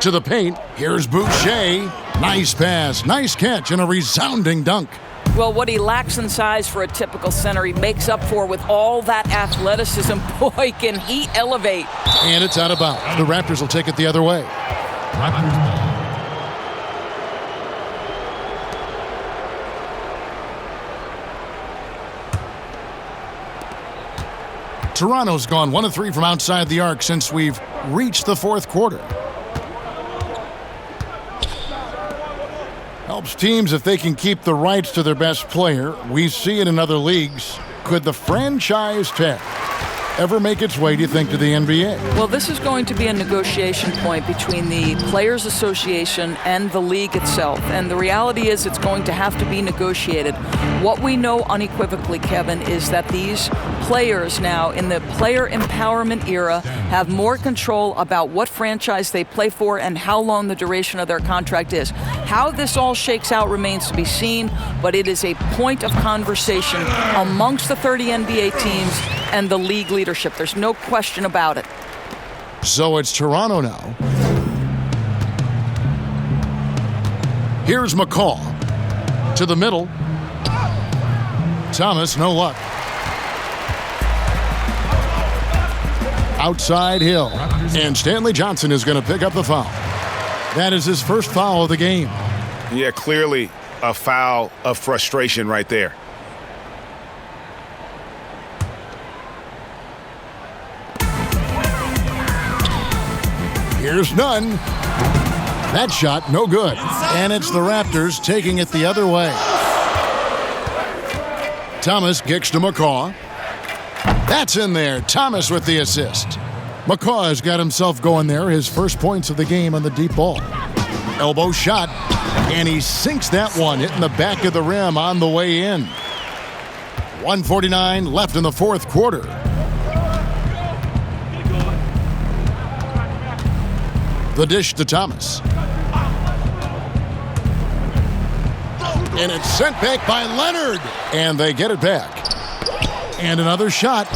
To the paint. Here's Boucher. Nice pass, nice catch, and a resounding dunk. Well, what he lacks in size for a typical center, he makes up for with all that athleticism. Boy, can he elevate. And it's out of bounds. The Raptors will take it the other way. Toronto's gone 1 of 3 from outside the arc since we've reached the 4th quarter. Helps teams if they can keep the rights to their best player. We see it in other leagues. Could the franchise tag ever make its way, do you think, to the NBA? Well, this is going to be a negotiation point between the Players Association and the league itself. And the reality is it's going to have to be negotiated. What we know unequivocally, Kevin, is that these players now in the player empowerment era have more control about what franchise they play for and how long the duration of their contract is. How this all shakes out remains to be seen, but it is a point of conversation amongst the 30 NBA teams and the league leadership. There's no question about it. So it's Toronto now. Here's McCaw to the middle. Thomas, no luck. Outside Hill. And Stanley Johnson is going to pick up the foul. That is his first foul of the game. Yeah, clearly a foul of frustration right there. Here's none. That shot, no good. And it's the Raptors taking it the other way. Thomas kicks to McCaw. That's in there. Thomas with the assist. McCaw has got himself going there. His first points of the game on the deep ball. Elbow shot. And he sinks that one, hitting the back of the rim on the way in. 1:49 left in the fourth quarter. The dish to Thomas. And it's sent back by Leonard. And they get it back. And another shot.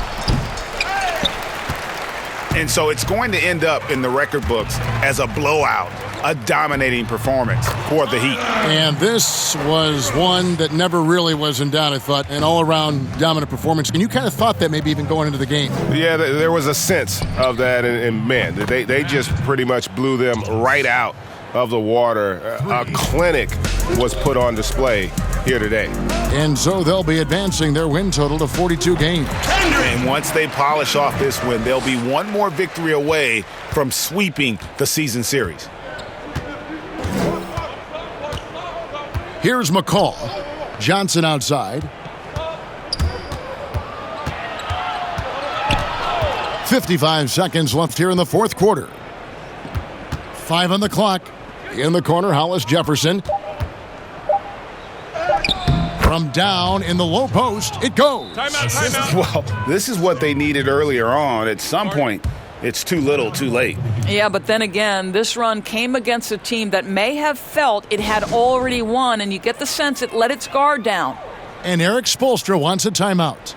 And so it's going to end up in the record books as a blowout, a dominating performance for the Heat. And this was one that never really was in doubt, I thought, an all-around dominant performance. And you kind of thought that maybe even going into the game. Yeah, there was a sense of that, and man, they just pretty much blew them right out of the water. A clinic was put on display here today. And so they'll be advancing their win total to 42 games. And once they polish off this win, they'll be one more victory away from sweeping the season series. Here's McCaw. Johnson outside. 55 seconds left here in the fourth quarter. 5 on the clock. In the corner, Hollis Jefferson. From down in the low post, it goes. Timeout. Well, this is what they needed earlier on. At some point, it's too little, too late. Yeah, but then again, this run came against a team that may have felt it had already won, and you get the sense it let its guard down. And Eric Spoelstra wants a timeout.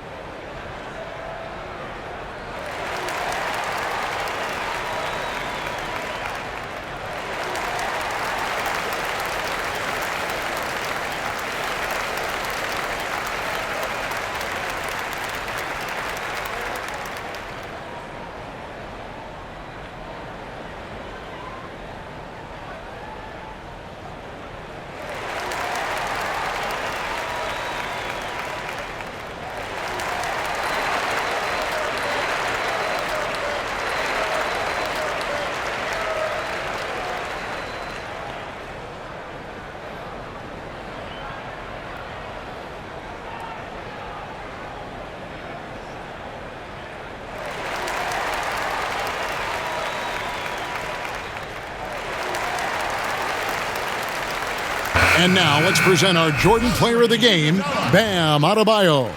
And now let's present our Jordan Player of the Game, Bam Adebayo.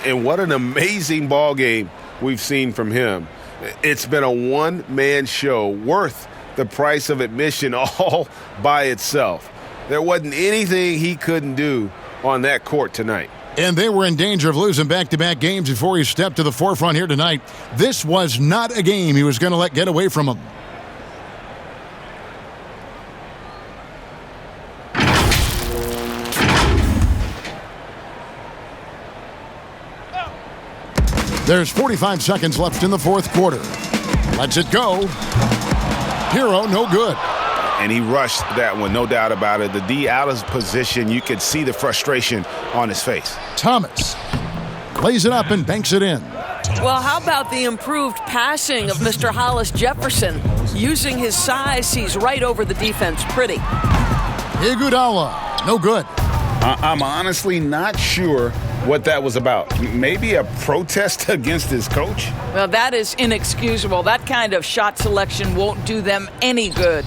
And what an amazing ball game we've seen from him. It's been a one-man show worth the price of admission all by itself. There wasn't anything he couldn't do on that court tonight. And they were in danger of losing back-to-back games before he stepped to the forefront here tonight. This was not a game he was going to let get away from him. There's 45 seconds left in the fourth quarter. Lets it go. Hero, no good. And he rushed that one, no doubt about it. The D out of position, you could see the frustration on his face. Thomas lays it up and banks it in. Well, how about the improved passing of Mr. Hollis Jefferson? Using his size, he's right over the defense pretty. Iguodala, no good. I'm honestly not sure what that was about. Maybe a protest against his coach? Well, that is inexcusable. That kind of shot selection won't do them any good.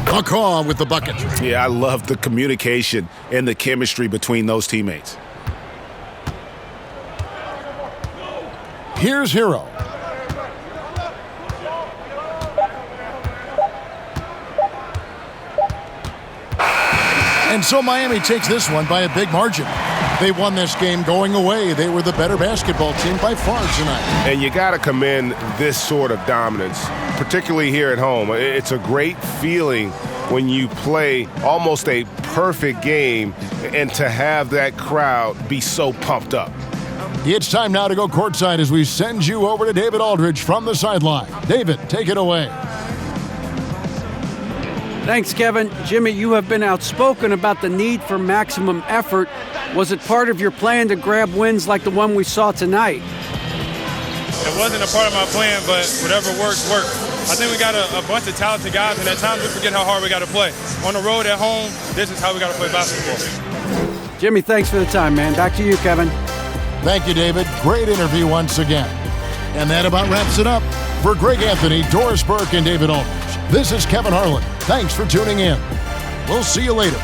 McCaw with the bucket. Yeah, I love the communication and the chemistry between those teammates. Here's Hero. And so Miami takes this one by a big margin. They won this game going away. They were the better basketball team by far tonight. And you got to commend this sort of dominance, particularly here at home. It's a great feeling when you play almost a perfect game and to have that crowd be so pumped up. It's time now to go courtside as we send you over to David Aldridge from the sideline. David, take it away. Thanks, Kevin. Jimmy, you have been outspoken about the need for maximum effort. Was it part of your plan to grab wins like the one we saw tonight? It wasn't a part of my plan, but whatever works, works. I think we got a bunch of talented guys, and at times we forget how hard we got to play. On the road, at home, this is how we got to play basketball. Jimmy, thanks for the time, man. Back to you, Kevin. Thank you, David. Great interview once again. And that about wraps it up. For Greg Anthony, Doris Burke, and David Aldridge, this is Kevin Harlan. Thanks for tuning in. We'll see you later.